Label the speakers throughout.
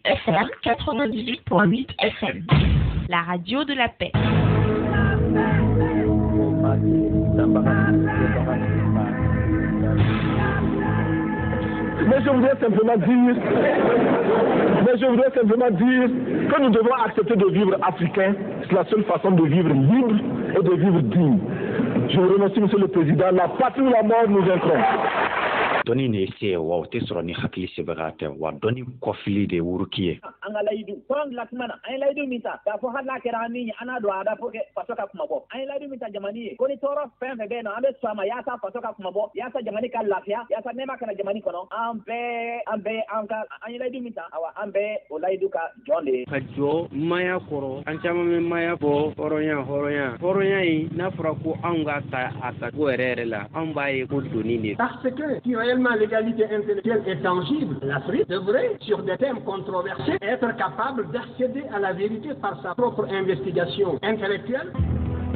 Speaker 1: FM 98.8 FM. La radio de la paix.
Speaker 2: Mais je voudrais simplement dire que nous devons accepter de vivre africain. C'est la seule façon de vivre libre et de vivre digne. Je vous remercie, Monsieur le Président. La patrie ou la mort, nous vaincrons.
Speaker 3: Doni ne se wa o te sɔrɔ ni hakili sɛbɛra tɛ wa dɔni kɔfili de wuruki ye
Speaker 4: an ka layidu kɔrɔn lakumana an ye layidu min ta k'a fɔ hali n'a kɛra an ni an n'a don a da pour que faso ka kuma bɔ an ye layidu min ta jamani ye ko ni tɔɔrɔ fɛn fɛn bɛ yen nɔ an bɛ sɔn a ma yaasa faso ka kuma bɔ yaasa jamani ka lafiya yaasa nɛɛma kana jamani kɔnɔ an ye layidu min ta awa an bɛɛ o layidu ka jɔn de ye
Speaker 5: ka jɔ maya kɔrɔ an caman bɛ maya bɔ hɔrɔnya in n'a fɔra ko anw ka ta a tacogo yɛrɛ la anw b'a ye ko doni de
Speaker 6: parce que l'égalité intellectuelle est tangible. L'Afrique devrait, sur des thèmes controversés, être capable d'accéder à la vérité par sa propre investigation intellectuelle.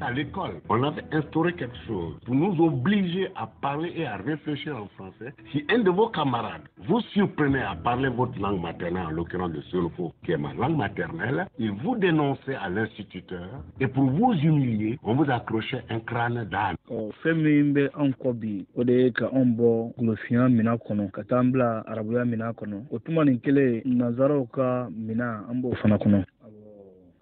Speaker 7: À l'école, on avait instauré quelque chose pour nous obliger à parler et à réfléchir en français. Si un de vos camarades vous surprenait à parler votre langue maternelle, en l'occurrence le Solofo, qui est ma langue maternelle, il vous dénonçait à l'instituteur et pour vous humilier, on vous accrochait un crâne d'âne.
Speaker 8: Femimbe ankobi ode ka ombo glofia mina kono katambla arabuya mina kono otuma ninkele nazaro ka mina ambo fana kono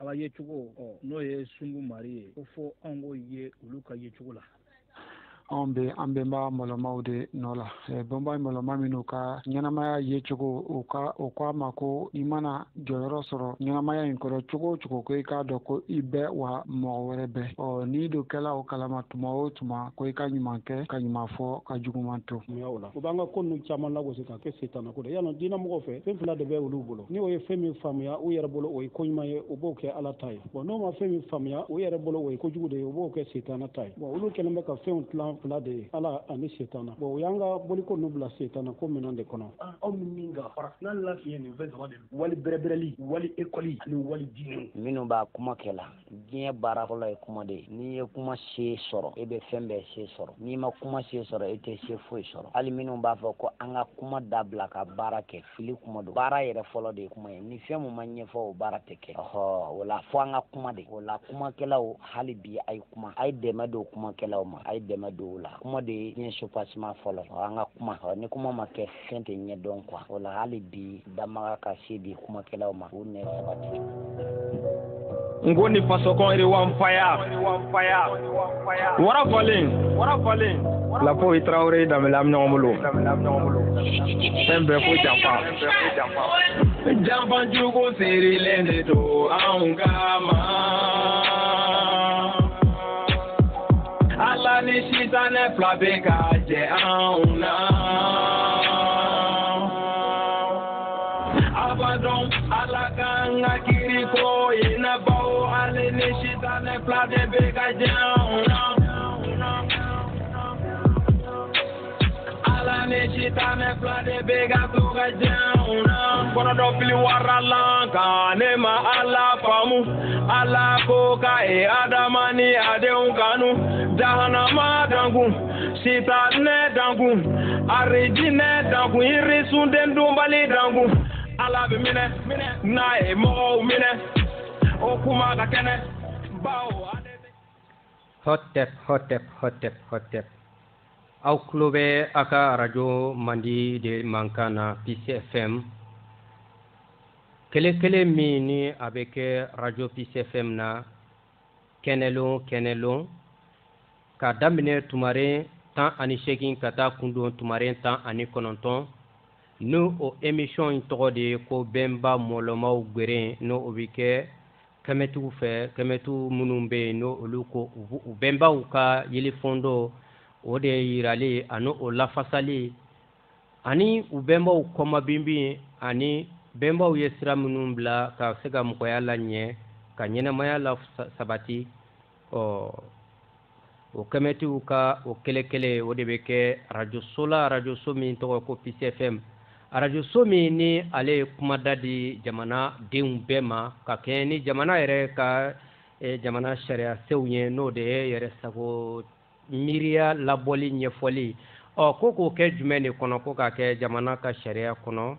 Speaker 8: aba ye chugo no ye sungu mari ko fo ango ye uluka ye chugo la
Speaker 9: ambe ma moloma de nola bomba moloma minuka nyanamaya ye chugo o kwa mako imana joyoro soro nyanamaya inkoro chugo ko ka do ko ibe wa mowerebe o ni do kala o kala matuma o tuma ko ka nyumanke ka nyumafo ka jugumanto
Speaker 10: miawla o banga konu chama la go se ka ke setana ko de yana dina mo fe fe fula de be wulu bolo ni o ye femi famia o yere bolo o ko nyuma ye o bo ke ala tay bo no ma femi famia o yere bolo o ko jugu de o bo ke setana tay bo ulu kelembe ka fe plan fula de ala ani setana bo yanga boli ko nubla setana ko menande kono
Speaker 11: o minga farasnan la fiye ni ve zama de wali berebereli wali ekoli ni wali dini
Speaker 12: minu ba kuma kela diɲɛ baara fɔlɔ ye kuma de ni ye kuma se sɔrɔ e bɛ fɛn bɛɛ se sɔrɔ n'i ma kuma se sɔrɔ e tɛ se foyi sɔrɔ hali minnu b'a fɔ ko an ka kuma dabila ka baara kɛ fili kuma don baara yɛrɛ fɔlɔ de ye kuma ye ni fɛn mun ma ɲɛfɔ o baara tɛ kɛ o la fɔ an ka kuma de o la kumakɛlaw hali bi a ye kuma a ye dɛmɛ don kumakɛlaw ma a ye dɛmɛ don o la kuma de ye supasima fɔlɔ an ka kuma ni kuma ma kɛ fɛn tɛ ɲɛdɔn quoi o la hali bi damaga ka se di kumakɛlaw ma u nɛ sabati
Speaker 13: ngoni fasokon iri wanfaya wara falen la po Traoré damela mnyongolo sembe ko jampa jugo siri lende to angama ala ni shitane flabe ka je auna abadon ala kanga kiriko ina bao ale ni shitane flabe ka je auna ala ni shitane flabe ka tuga je auna kono do fili warala ne ma ala famu ala ko ka e adamani adeun kanu jahanama dangu sitane dangu arijine dangu irisunde ndumbali dangu ala be mine na e mo mine o kuma ka kene bawo
Speaker 14: hotep au klube aka radio mandi de mankana PCFM kele mini avec radio PCFM na kenelon ka damine tumare tan ani shekin kata kundo tumare tan ani kononton no o émission tɔgɔ de ko bɛnba mɔlɔmaw gbere no o bɛ kɛ kɛmɛtu minnu bɛ yen no olu ko u bɛnbaw ka yelifɔndo o de yirali ani o lafasali ani u bɛnbaw kɔmabinbin ani bɛnbaw ye sira minnu bila ka se ka mɔgɔya la ɲɛ ka ɲɛnamaya la sabati o kɛmɛtiw ka o kɛlɛ o de bɛ kɛ radio so min tɔgɔ ko PCFM radio so min ni ale kumada di jamana denw bɛɛ ma ka kɛ ni jamana yɛrɛ ka jamana sariya sew ye n'o de ye yɛrɛ sago miiriya labɔli ɲɛfɔli ko k'o kɛ jumɛn de kɔnɔ ko k'a kɛ jamana ka sariya kɔnɔ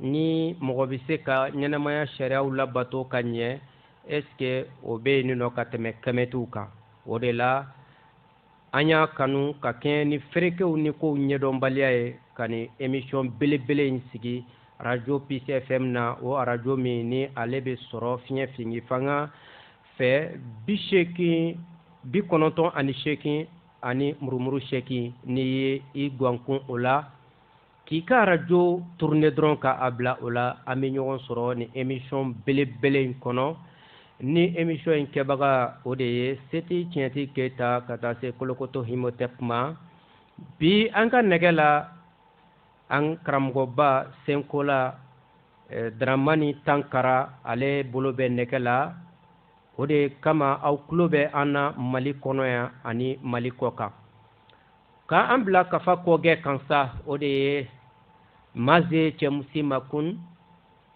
Speaker 14: ni mɔgɔ bɛ se ka ɲɛnamaya sariyaw labato ka ɲɛ est ce que o bɛ yen nɔ ka tɛmɛ kɛmɛtiw kan o de la an y'a kanu ka kɛɲɛ ni feerekew ni kow ɲɛdɔnbaliya ye ka nin émission belebele in sigi radio Peace FM na o radio min ni ale bɛ sɔrɔ fiɲɛ fingi fanga fɛ 98.8 ani murumuru 8 n'i ye i guwankun o la k'i ka radio tourner dɔrɔn k'a bila o la an bɛ ɲɔgɔn sɔrɔ ni émission belebele in kɔnɔ ni émission in kɛbaga o de ye Seti Tiɲɛti Keyita ka taa se Kolokoto Himotep ma bi an ka nɛgɛ la an karamɔgɔba Senkola Dramani Tankara ale bolo bɛ nɛgɛ la o de kama aw tulo bɛ an na Mali kɔnɔ yan ani Mali kɔ kan k'an bila kafa kɔgɛ kan sa o de ye Maze Cɛmusi Makun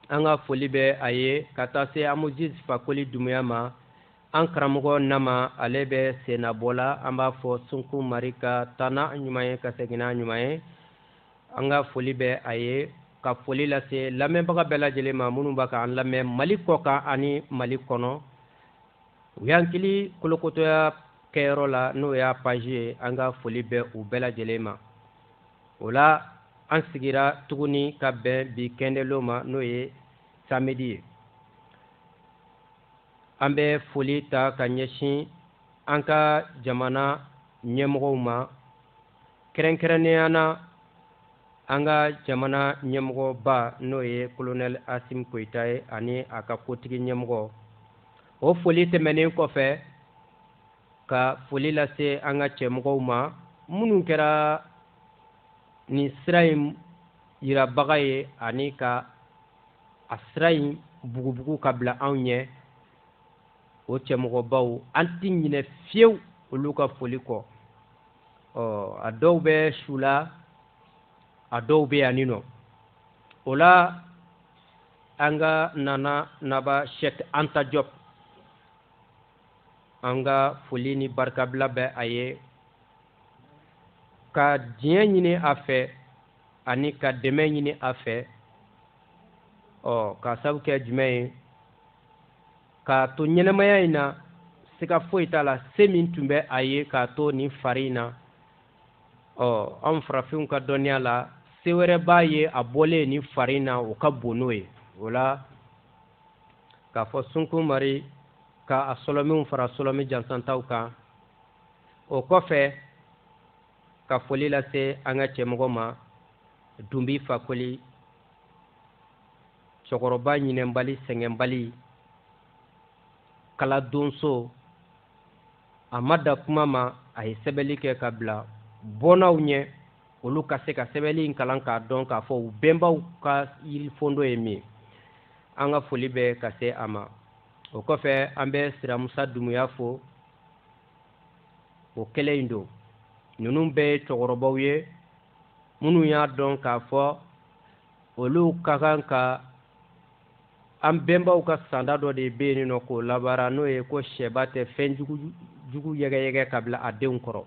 Speaker 14: an ka foli bɛ a ye ka taa se Amujiz Fakoli Dumuya ma an karamɔgɔ nama ale bɛ sennabɔ la an b'a fɔ Sunku Mari ka tana ɲuman ye ka segin n'a ɲuman ye an ka foli bɛ a ye ka foli lase lamɛnbaga bɛɛ lajɛlen ma minnu b'a k'an lamɛn Mali kɔ kan ani Mali kɔnɔ u y'an kili Kolokotoya kɛyɔrɔ la n'o y'a page ye an ka foli bɛ u bɛɛ lajɛlen ma o la an sigira tuguni ka bɛn bi kɛndɛlo ma n'o ye samedi ye an bɛ foli ta ka ɲɛsin an ka jamana ɲɛmɔgɔw ma kɛrɛnkɛrɛnnenya na an ka jamana ɲɛmɔgɔba n'o ye colonel Asim Koyita ye ani a ka kotigi ɲɛmɔgɔ o foli tɛmɛnen kɔfɛ ka foli lase an ka cɛmɔgɔw ma minnu kɛra nin sira in yirabaga ye ani ka a sira in bugubugu ka bila anw ɲɛ o cɛmɔgɔbaw an ti ɲinɛ fiyewu olu ka foli kɔ a dɔw bɛ su la a dɔw bɛ yan nɔ o la an ka nana naba Sheikh Anta Diop an ka foli ni barikabila bɛ a ye ka diɲɛ ɲini a fɛ ani ka dɛmɛ ɲini a fɛ ka sabu kɛ jumɛn ye k'a to ɲɛnɛmaya in na siga foyi t'a la se min tun bɛ a ye k'a to nin fari in na anw farafinw ka dɔnniya la se wɛrɛ b'a ye a bɔlen nin fari in na o ka bon n'o ye o la k'a fɔ Sunku Mari ka a sɔlɔmiw fara sɔlɔmi jansantaw kan o kɔfɛ ka foli lase an ka cɛmɔgɔ ma Dunbi Fakoli cɛkɔrɔba ɲinɛnbali sɛgɛnbali kala donso a ma da kuma ma a ye sɛbɛnni kɛ ka bila bɔnnaw ɲɛ olu ka se ka sɛbɛnni in kalan k'a dɔn k'a fɔ u bɛnbaw ka yirifondo ye min an ka foli bɛ ka se a ma o kɔfɛ an bɛ Siramusa Dumuya fo o kɛlɛ in don ninnu bɛɛ ye cɛkɔrɔbaw ye minnu y'a dɔn k'a fɔ olu ka kan ka an bɛnbaw ka sanda dɔ de bɛ yen nɔ k'o labaara n'o ye ko sɛba tɛ fɛn jugu yɛgɛyɛgɛ ka bila a denw kɔrɔ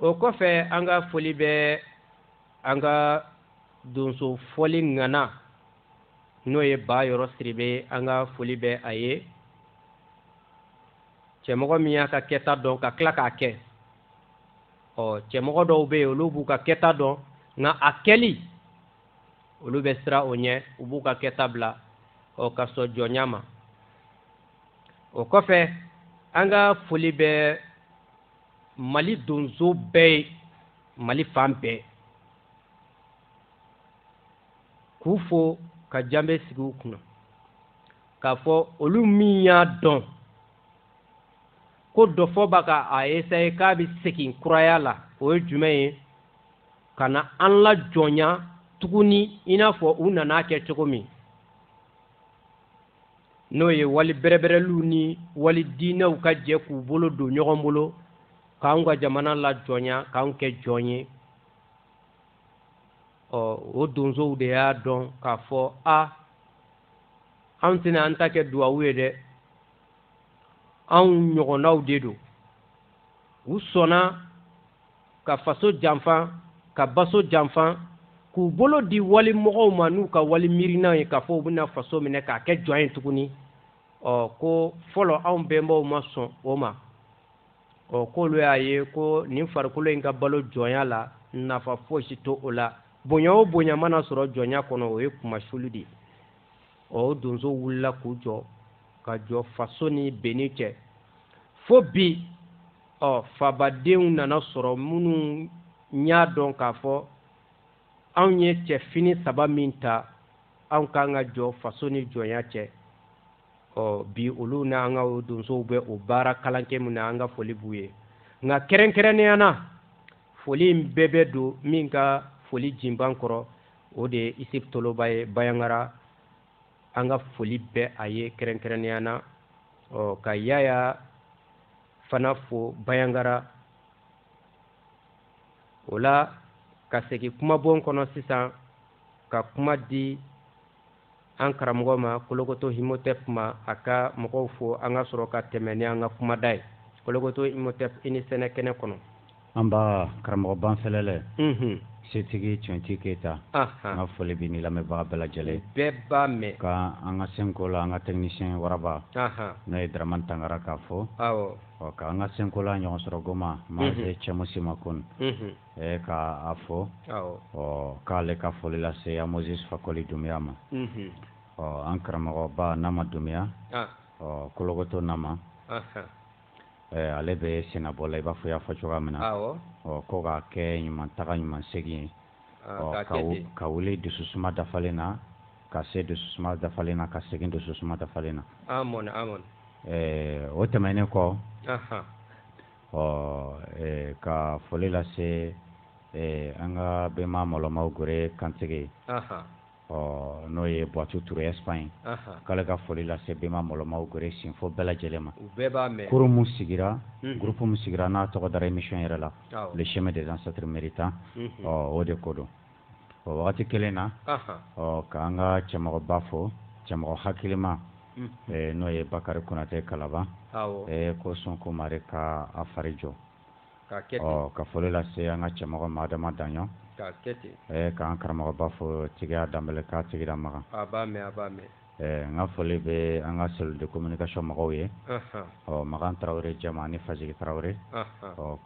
Speaker 14: o kɔfɛ an ka foli bɛ an ka donso fɔli ŋana n'o ye Bayɔrɔ Siribe an ka foli bɛ a ye cɛmɔgɔ min y'a ka kɛta dɔn ka tila k'a kɛ cɛmɔgɔ dɔw bɛ yen olu b'u ka kɛta dɔn nka a kɛli olu bɛ siran o ɲɛ u b'u ka kɛta bila ka sɔn jɔnya ma o kɔfɛ an ka foli bɛ Mali donso bɛɛ ye Mali fan bɛɛ k'u fo ka janbe sigi u kunna k'a fɔ olu min y'a dɔn ko dɔ fɔ b'a ka a essayer k'a bɛ segin kuraya la o ye jumɛn ye ka na an la jɔnya tuguni i n'a fɔ u nana kɛ cogo min n'o ye wali bɛrɛbɛrɛliw ni wali diinɛw ka jɛ k'u bolo don ɲɔgɔn bolo k'anw ka jamana la jɔnya k'anw kɛ jɔn ye o donsow de y'a dɔn k'a fɔ anw tɛna an ta kɛ duwawu ye dɛ anw ɲɔgɔnnaw de don u sɔnna ka faso janfa ka baso janfa k'u bolo di wali mɔgɔw ma n'u ka wali miirina ye k'a fɔ u bɛna faso minɛ k'a kɛ jɔn ye tuguni ko fɔlɔ anw bɛnbaw ma sɔn o ma k'olu y'a ye ko nin farikolo in ka balo jɔnya la nafa fosi to o la bonya o bonya mana sɔrɔ jɔnya kɔnɔ o ye kumasuli de o donso wulila k'u jɔ ka jɔ faso ni beni cɛ fo bi fabadenw nana sɔrɔ minnu y'a dɔn k'a fɔ anw ye cɛfini 3 min ta anw kan ka jɔ faso ni jɔnya cɛ bi olu n'an ka donsow bɛ o baara kalankɛ min na an ka foli b'u ye nka kɛrɛnkɛrɛnnenya na foli in bɛɛ bɛ don min ka foli jinban kɔrɔ o de ye Isip Toloba ye Bayangara an ka foli bɛ a ye kɛrɛnkɛrɛnnenya na ka Yaya fana fo Bayangara o la ka segin kumabon kɔnɔ sisan ka kuma di an karamɔgɔ ma Kolokoto Himotep ma a ka mɔgɔw fo an ka sɔrɔ ka tɛmɛ ni an ka kumada ye Kolokoto Himotep i ni sɛnɛ kɛnɛ kɔnɔ
Speaker 3: an b'a karamɔgɔ Banfɛlɛlɛ setigi Cɔnti Keyita an ka foli b'i ni lamɛnbaga bɛɛ lajɛlen
Speaker 14: bɛɛ b'a mɛn
Speaker 3: ka an ka senko la an ka technicien Waraba n'o ye Dramane Tangara k'a fɔ ka an ka senko la ɲɔgɔn sɔrɔ Goma Maase Cɛmusi Makun k'a fɔ k'ale ka foli lase a Moses Fakoli Dunbiya ma an karamɔgɔba Nama Dunbiya Kolokoto Nama ale bɛ senabɔla i b'a fɔ y'a fɔ cogoya min na ko k'a kɛ ɲuman taga ɲuman segin ye ka wuli dususuma dafalen na ka se dususuma dafalen na ka segin dususuma dafalen na o tɛmɛnen kɔ ka foli lase an ka bɛnba Mɔlɔmaw Gore Kantigi n'o ye Buwatu Ture Espagne k'ale ka foli lase bɛnba Mɔlɔmaw Gore Sinfo bɛɛ lajɛlen ma kuru mun sigira groupe mun sigira n'a tɔgɔ dara émission yɛrɛ la le chemin des ancêtres méritants o de ko don wagati kelen na k'an ka cɛmɔgɔba fo cɛmɔgɔ hakilima n'o ye Bakari Konate Kalaban ko Sonko Mare ka a fari jɔ ka foli lase an ka cɛmɔgɔ Madama Daɲɔ k'an karamɔgɔba fo Tigiya Danbɛlɛ k'a Tigida Magan n ka foli bɛ an ka cellule de communication mɔgɔw ye Magan Tarawele Jama ani Fajigi Tarawele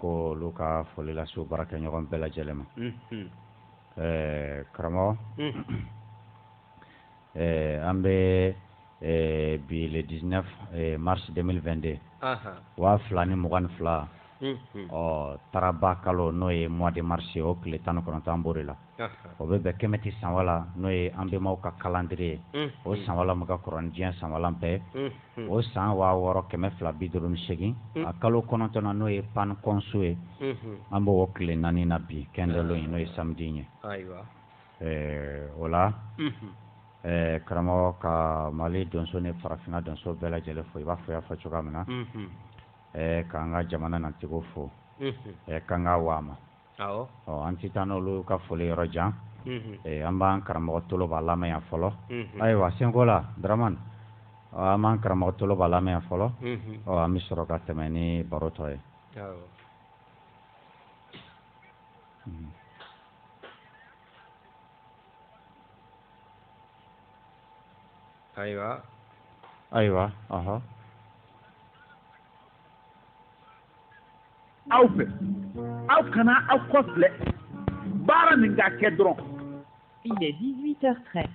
Speaker 3: ko olu ka foli lase u baarakɛɲɔgɔn bɛɛ lajɛlen ma karamɔgɔ an bɛ bi le 19 mars 2022 2022 Taraba kalo n'o ye mois de mars o tile 19 an b'o de la o bɛ bɛn kɛmɛti sanwala n'o ye an bɛnbaw ka calendrier o sanwala min ka kɔrɔ ni diɲɛ sanwala bɛɛ o san 6258 a kalo 9 na n'o ye pan kɔnso ye an b'o tile 4 na bi kɛndɛlo in n'o ye samedi ye o la karamɔgɔ ka Mali donso ni farafinna donso bɛɛ lajɛlen fo i b'a fɔ y'a fɔ cogoya min na k'an ka jamana natigiw fo k'an ka Wama an tɛ taa n'olu ka foli yɔrɔ jan an b'an karamɔgɔ Toloba lamɛn yan fɔlɔ ayiwa senko la Dramane an b'an karamɔgɔ Toloba lamɛn yan fɔlɔ an bɛ sɔrɔ ka tɛmɛ ni baro tɔ ye ayiwa
Speaker 15: aw fɛ aw kana aw kɔ filɛ baara min ka kɛ dɔrɔn.
Speaker 1: Il est 18h13.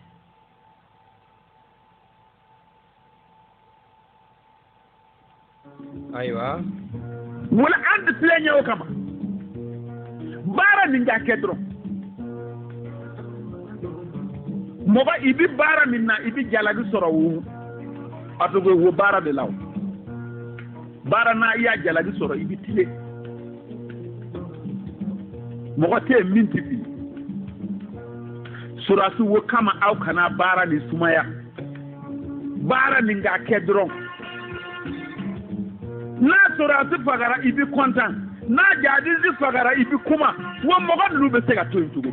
Speaker 14: ayiwa
Speaker 15: wala an tɛ filɛ ɲɛ o kama baara min ka kɛ dɔrɔn mɔgɔ i bɛ baara min na i bɛ jalabi sɔrɔ wo parce que wo baara de la o baara n'a i y'a jalabi sɔrɔ i bɛ tile mɔgɔ tɛ yen min tɛ fili surasi wo kama aw kana baara ni sumaya baara min ka kɛ dɔrɔn n'a surasi fagara i bɛ kɔntan n'a jadisi fagara i bɛ kuma wa mɔgɔ ninnu bɛ se ka to yen cogo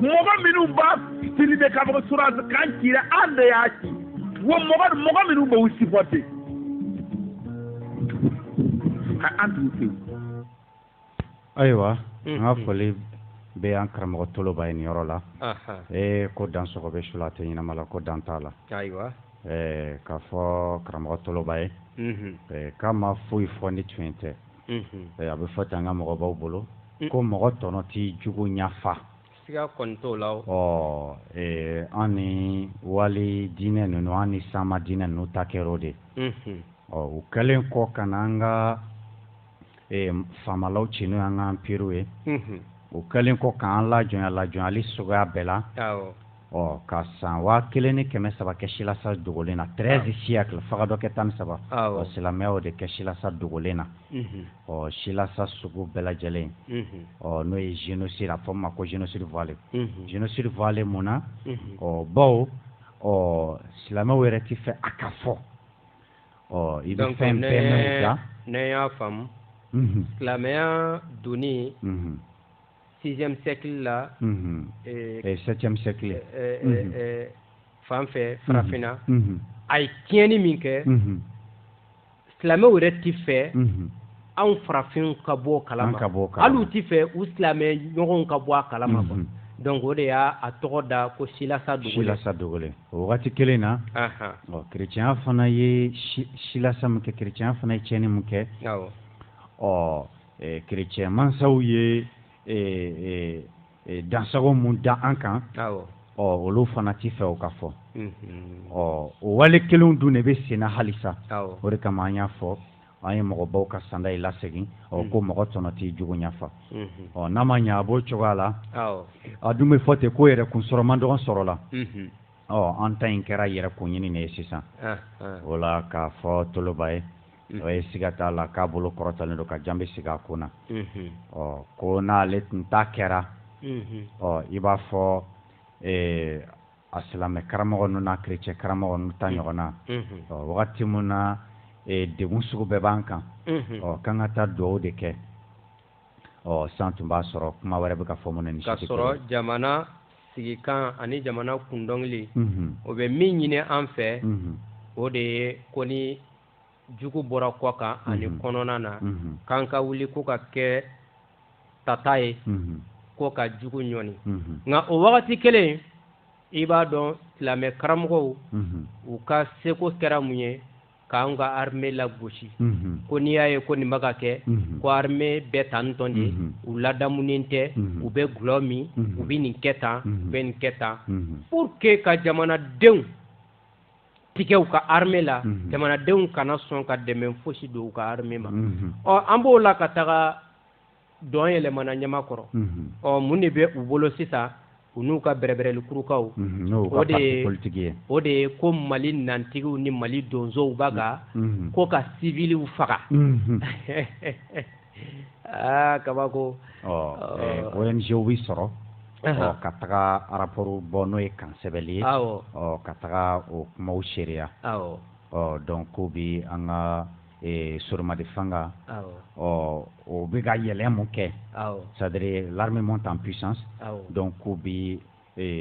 Speaker 15: mɔgɔ minnu b'a fili de k'a fɔ surasi kan cira an de y'a ci wa mɔgɔ minnu b'u supporter ka an tugu fewu
Speaker 3: ayiwa n ka foli bɛ an karamɔgɔ toloba ye nin yɔrɔ la ko dan sɔgɔ bɛ su la tɛ ɲɛnama la ko dan t'a la k'a fɔ karamɔgɔ toloba ye k'a ma foyi fɔ ni tiɲɛ tɛ a bɛ fɔ ten an ka mɔgɔbaw bolo ko mɔgɔ tɔnɔ tɛ jugu ɲafa
Speaker 14: siga kɔni t'o la
Speaker 3: an ni wali diinɛ ninnu an ni sama diinɛ ninnu ta kɛra o de u kɛlen kɔ ka na an ka faamalaw ci n'o y'an ka anpiriw ye u kɛlen kɔ k'an lajɔnyali suguya bɛɛ la ka san 1300 kɛ Silasa dogolen na 13 siècle faga dɔ kɛ 13 silamɛya o de kɛ Silasa dogolen na Silasa sugu bɛɛ lajɛlen n'o ye génocide a fɔ ma ko génocide voilé génocide voilé mun na bawo silamɛw yɛrɛ ti fɛ a ka fɔ i bɛ fɛn bɛɛ mɛn ja
Speaker 14: ne y'a faamu silamɛya donni 6e siècle la
Speaker 3: 7e siècle
Speaker 14: fan fɛ farafinna a ye tiɲɛni min kɛ silamɛw yɛrɛ ti fɛ anw farafin ka bɔ kalama hali u ti fɛ u silamɛ ɲɔgɔnw ka bɔ a kalama donc o de y'a tɔgɔ da ko Silasa
Speaker 3: dogolen o wagati kelen na chrétien fana ye Silasa min kɛ chrétien fana ye tiɲɛni min kɛ chrétien mansaw ye dansago mun da an kan olu fana ti fɛ o ka fɔ o wale kelenw dun de bɛ sen na halisa o de kama an y'a fɔ an ye mɔgɔbaw ka sanda yi lasegin ko mɔgɔ tɔnɔ t'i jugu ɲafa n'a ma ɲɛ a b'o cogoya la a dun bɛ fɔ ten ko yɛrɛ kun sɔrɔ man dɔgɔ sɔrɔ la an ta in kɛra yɛrɛ kun ɲini de ye sisan o la k'a fɔ toloba ye o ye siga t'a la k'a bolo kɔrɔtalen don ka jan bɛ sigi a kun na ko n'ale tun ta kɛra i b'a fɔ a silamɛ karamɔgɔ ninnu n'a kerecɛn karamɔgɔ ninnu ta ɲɔgɔn na wagati mun na degun sugu bɛɛ b'an kan k'an ka taa dugawu de kɛ san tun b'a sɔrɔ kuma wɛrɛ bɛ ka fɔ mun na ni
Speaker 14: ka sɔrɔ jamana sigikan ani jamana kundɔngili o bɛ min ɲini an fɛ o de ye ko ni jugu bɔra kɔ kan ani kɔnɔna na k'an ka wuli ko ka kɛ tata ye ko ka jugu ɲɔni nka o wagati kelen i b'a dɔn silamɛ karamɔgɔw u ka seko kɛra mun ye k'an ka armée lagosi ko n'i y'a ye ko nin bɛ ka kɛ ko armée bɛɛ tan tɔn de u ladamunen tɛ u bɛ gulɔ min u bɛ nin kɛ tan u bɛ nin kɛ tan pour que ka jamanadenw tigɛ u ka armée la jamanadenw kana sɔn ka dɛmɛ fosi don u ka armée ma an b'o la ka taga dɔn yɛlɛmana ɲama kɔrɔ mun de bɛ u bolo sisan u n'u ka bɛrɛbɛrɛli kurukaw o de ye ko Mali nantigiw ni Mali donsow b'a ka ko ka civiliw faga kabako
Speaker 3: ONG b'i sɔrɔ ka taga rapport bɔ n'o ye kan sɛbɛnli ye ka taga o kumaw seereya donc ko bi an ka Soromadi fanga o bɛ ka yɛlɛ mun kɛ c'est-à-dire l'armée monte en puissance donc k'u bi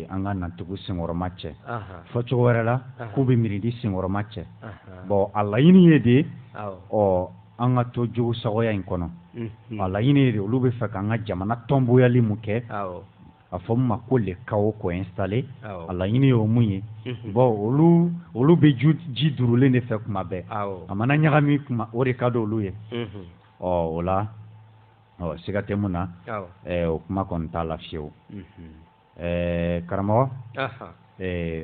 Speaker 3: an ka nantigiw senkɔrɔma cɛ fɔ cogo wɛrɛ la k'u bɛ mirindi senkɔrɔma cɛ bon a laɲini ye de an ka to jogo sagoya in kɔnɔ a laɲini ye de olu bɛ fɛ k'an ka jamana tɔnboyali mun kɛ a fɔ mun ma ko le chaos ko installé a laɲini ye o mun ye bon olu bɛ ji durulen de fɛ kuma bɛɛ a mana ɲagami kuma o de ka di olu ye o la siga tɛ mun na o kuma kɔni t'a la fiyewu karamɔgɔ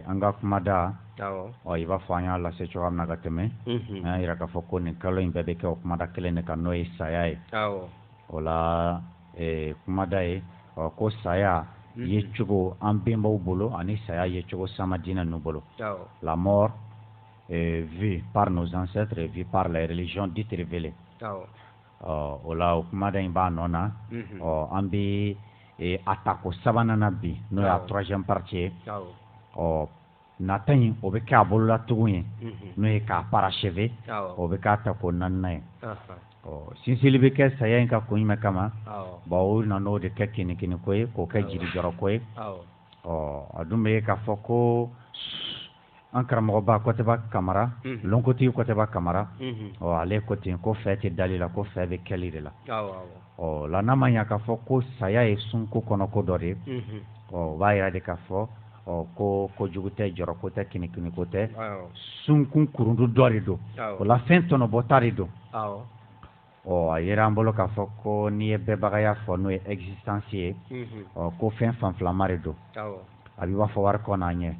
Speaker 3: an ka kumada i b'a fɔ an y'a lase cogoya min na ka tɛmɛ an y'a yira k'a fɔ ko nin kalo in bɛɛ bɛ kɛ o kumada kelen de kan n'o ye saya ye o la kumada ye ko saya ye cogo an bɛnbaw bolo ani saya ye cogo sama diinɛ ninnu bolo la mort vue par nos ancêtres et vue par les religions dites révélées o la o kumada in b'a nɔ na an bɛ a ta ko sabanan na bi n'o ye a 3e partie ye nata in o bɛ kɛ a bolola tugun ye n'o ye k'a parachever o bɛ k'a ta ko 4nan ye sinsili bɛ kɛ saya in ka kun jumɛn kama o nan'o de kɛ kini ko ye k'o kɛ jirijɔrɔ ko ye a dun bɛ k'a fɔ ko an karamɔgɔba kɔtɛba kamara lɔnkotigi kɔtɛba kamara ale ko ten ko fɛn tɛ dali la ko fɛn bɛ kɛli de la la n'a ma ɲa k'a fɔ ko saya ye sunko kɔnɔ ko dɔ de ye o b'a yira de k'a fɔ ko kojugu tɛ jɔrɔ ko tɛ kinikini ko tɛ sunkun kurundu dɔ de don o la fɛn tɔnɔbɔta de don a yera an bolo k'a fɔ ko n'i ye bɛɛbagaya fɔ n'o ye existence ye ko fɛn fanfilama de don a b'i b'a fɔ wari kɔ n'a ɲɛ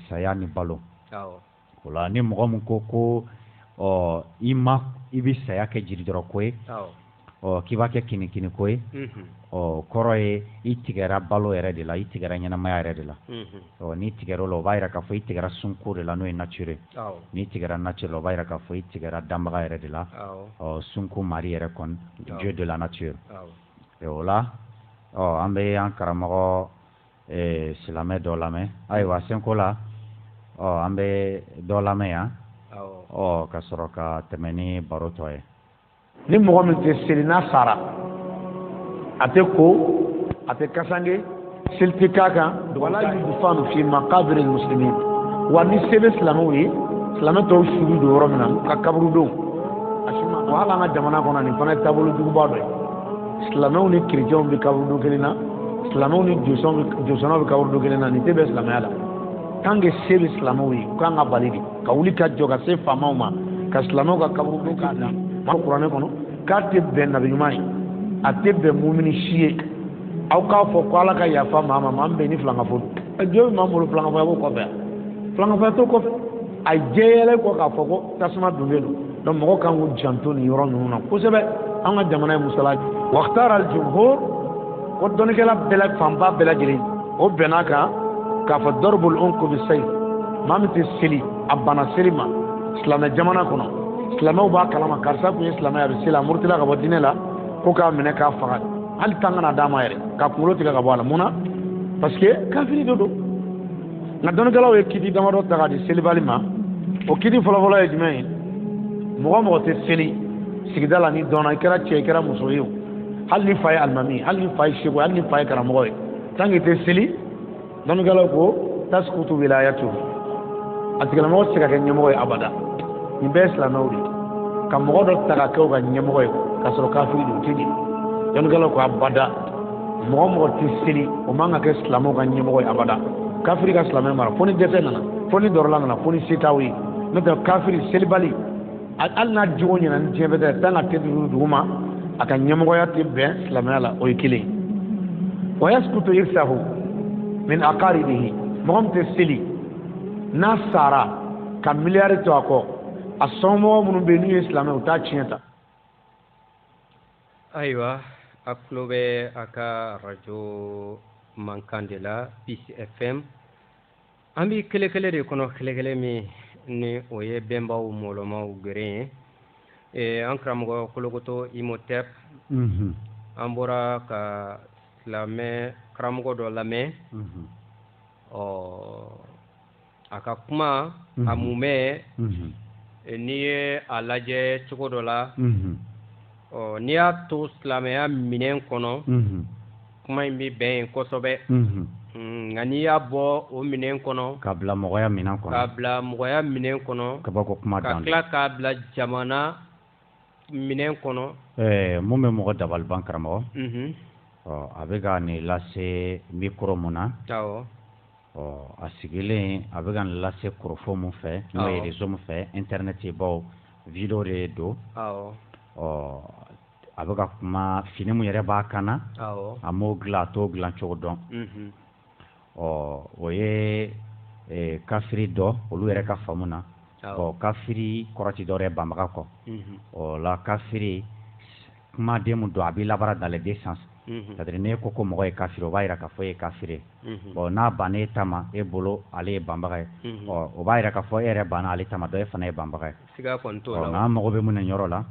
Speaker 3: saya ni balo o la ni mɔgɔ min ko i bɛ saya kɛ jiridɔrɔ ko ye k'i b'a kɛ kinikini ko ye kɔrɔ ye i tigɛra balo yɛrɛ de la i tigɛra ɲɛnamaya yɛrɛ de la n'i tigɛra o la o b'a yira k'a fɔ i tigɛra sunko de la n'o ye nature n'i tigɛra nature la o b'a yira k'a fɔ i tigɛra danbaga yɛrɛ de la sunko mari yɛrɛ kɔni dieu de la nature o la an bɛ an karamɔgɔ silamɛ dɔ lamɛn ayiwa senko la an bɛ dɔ lamɛn yan ka sɔrɔ ka tɛmɛ ni baro tɔ ye
Speaker 16: ni mɔgɔ min tɛ seli n'a sara a tɛ ko a tɛ kasange seli tɛ k'a kan wala yudfanu fi maqabiril muslimin wa ni se bɛ silamɛw ye silamɛ tɔw sugu don yɔrɔ min na ka kaburu don wa hali an ka jamana kɔnɔ nin fana ye taabolo juguba dɔ ye silamɛw ni kerecɛnw bɛ kaburu don kelen na silamɛw ni josɔnnaw bɛ kaburu don kelen na nin tɛ bɛn silamɛya la tant que se bɛ silamɛw ye u kan ka bali de ka wuli ka jɔ ka se faamaw ma ka silamɛw ka kaburu don k'a dan ma kuranɛ kɔnɔ k'a tɛ bɛn nabi ɲuman ye a tɛ bɛn mumini si ye aw k'a fɔ ko ala ka yafa maa ma maa min bɛ ni filankafo don jɔn bɛ maa min bolo filankafɔya b'o kɔfɛ filankafɔya t'o kɔfɛ a jɛyɛlɛ kɔ k'a fɔ ko tasuma dunnen don donc mɔgɔ kan k'u janto nin yɔrɔ ninnu na kosɛbɛ an ka jamana ye musala waqtara al-jumhur ko dɔnnikɛla bɛɛ fanba bɛɛ lajɛlen o bɛnna kan k'a fɔ darbul unqu bis-sayf maa min tɛ seli a banna seli ma silamɛ jamana kɔnɔ silamɛw b'a kalama karisa kun ye silamɛ a bɛ seli a murutila ka bɔ diinɛ la ko k'a minɛ k'a faga hali tan kana d'a ma yɛrɛ k'a kunkolo tigɛ ka bɔ a la mun na parce que kafiri de don nka dɔnnikɛlaw ye kiti damadɔ ta k'a di selibali ma o kiti fɔlɔfɔlɔ ye jumɛn ye mɔgɔ mɔgɔ tɛ seli sigida la ni dɔnna i kɛra cɛ i kɛra muso ye o hali ni fa ye alimami hali ni fa ye seko hali ni fa ye karamɔgɔ ye tant que i tɛ seli dɔnnikɛlaw ko tasikutu wilayatu a tigilamɔgɔ tɛ se ka kɛ ɲɛmɔgɔ ye abada nin bɛɛ ye silamɛw de ka mɔgɔ dɔ ta ka kɛ u ka ɲɛmɔgɔ ye k'a sɔrɔ kafiri de o tɛ ɲɛ dɔnnikɛlaw ko abada mɔgɔ mɔgɔ tɛ seli o man ka kɛ silamɛw ka ɲɛmɔgɔ ye abada kafiri ka silamɛ mara fo ni dɛsɛ nana fo ni dɔrɔla nana fo ni se t'aw ye n'o tɛ kafiri selibali hali n'a jogo ɲɛna ni diɲɛ bɛɛ tɛ tant que a tɛ dugu ma a ka ɲɛmɔgɔya tɛ bɛn silamɛya la o ye kelen wa yaskutu irsahu min aqaribihi mɔgɔ min tɛ seli n'a sara ka miliyari to a kɔ a sɔnmɔgɔ minnu bɛ yen n'u ye silamɛ u t'a tiɲɛ ta
Speaker 14: ayiwa a tulo bɛ a ka arajo mankan de la Peace FM an bɛ kɛlɛ-kɛlɛ de kɔnɔ kɛlɛ-kɛlɛ min ni o ye bɛnbaw mɔlɔmaw geren ye an karamɔgɔ kolokoto Imhotep an bɔra ka silamɛ karamɔgɔ dɔ lamɛn a ka kuma a mumɛ n'i ye a lajɛ cogo dɔ la n'i y'a to silamɛya minɛn kɔnɔ kuma in bɛ bɛn yen kosɛbɛ nka n'i y'a bɔ o minɛn kɔnɔ
Speaker 3: ka bila mɔgɔya minɛn kɔnɔ
Speaker 14: ka bila mɔgɔya minɛn kɔnɔ
Speaker 3: ka bɔ ko kuma dan
Speaker 14: ka tila k'a bila jamana minɛn kɔnɔ
Speaker 3: mun bɛ mɔgɔ dabaliban karamɔgɔ a bɛ ka nin lase mikoro mun na a sigilen a bɛ ka nin lase korofo mun fɛ n'o ye réseau mun fɛ internet baw video de don a bɛ ka kuma fini mun yɛrɛ b'a kan na a m'o dilan a t'o dilan cogo dɔn o ye kafiri dɔ olu yɛrɛ ka faamu na kafiri kɔrɔti dɔ yɛrɛ banbaga kɔ la kafiri kumaden mun don a b'i labara dans les deux sens c'est-à-dire n'e ko ko mɔgɔ ye kafiri o b'a yira k'a fɔ e ye kafiri ye n'a banna e ta ma e bolo ale ye banbaga ye o b'a yira k'a fɔ e yɛrɛ banna ale ta ma dɔ e fana ye banbaga ye nka an mago bɛ mun na yɔrɔ la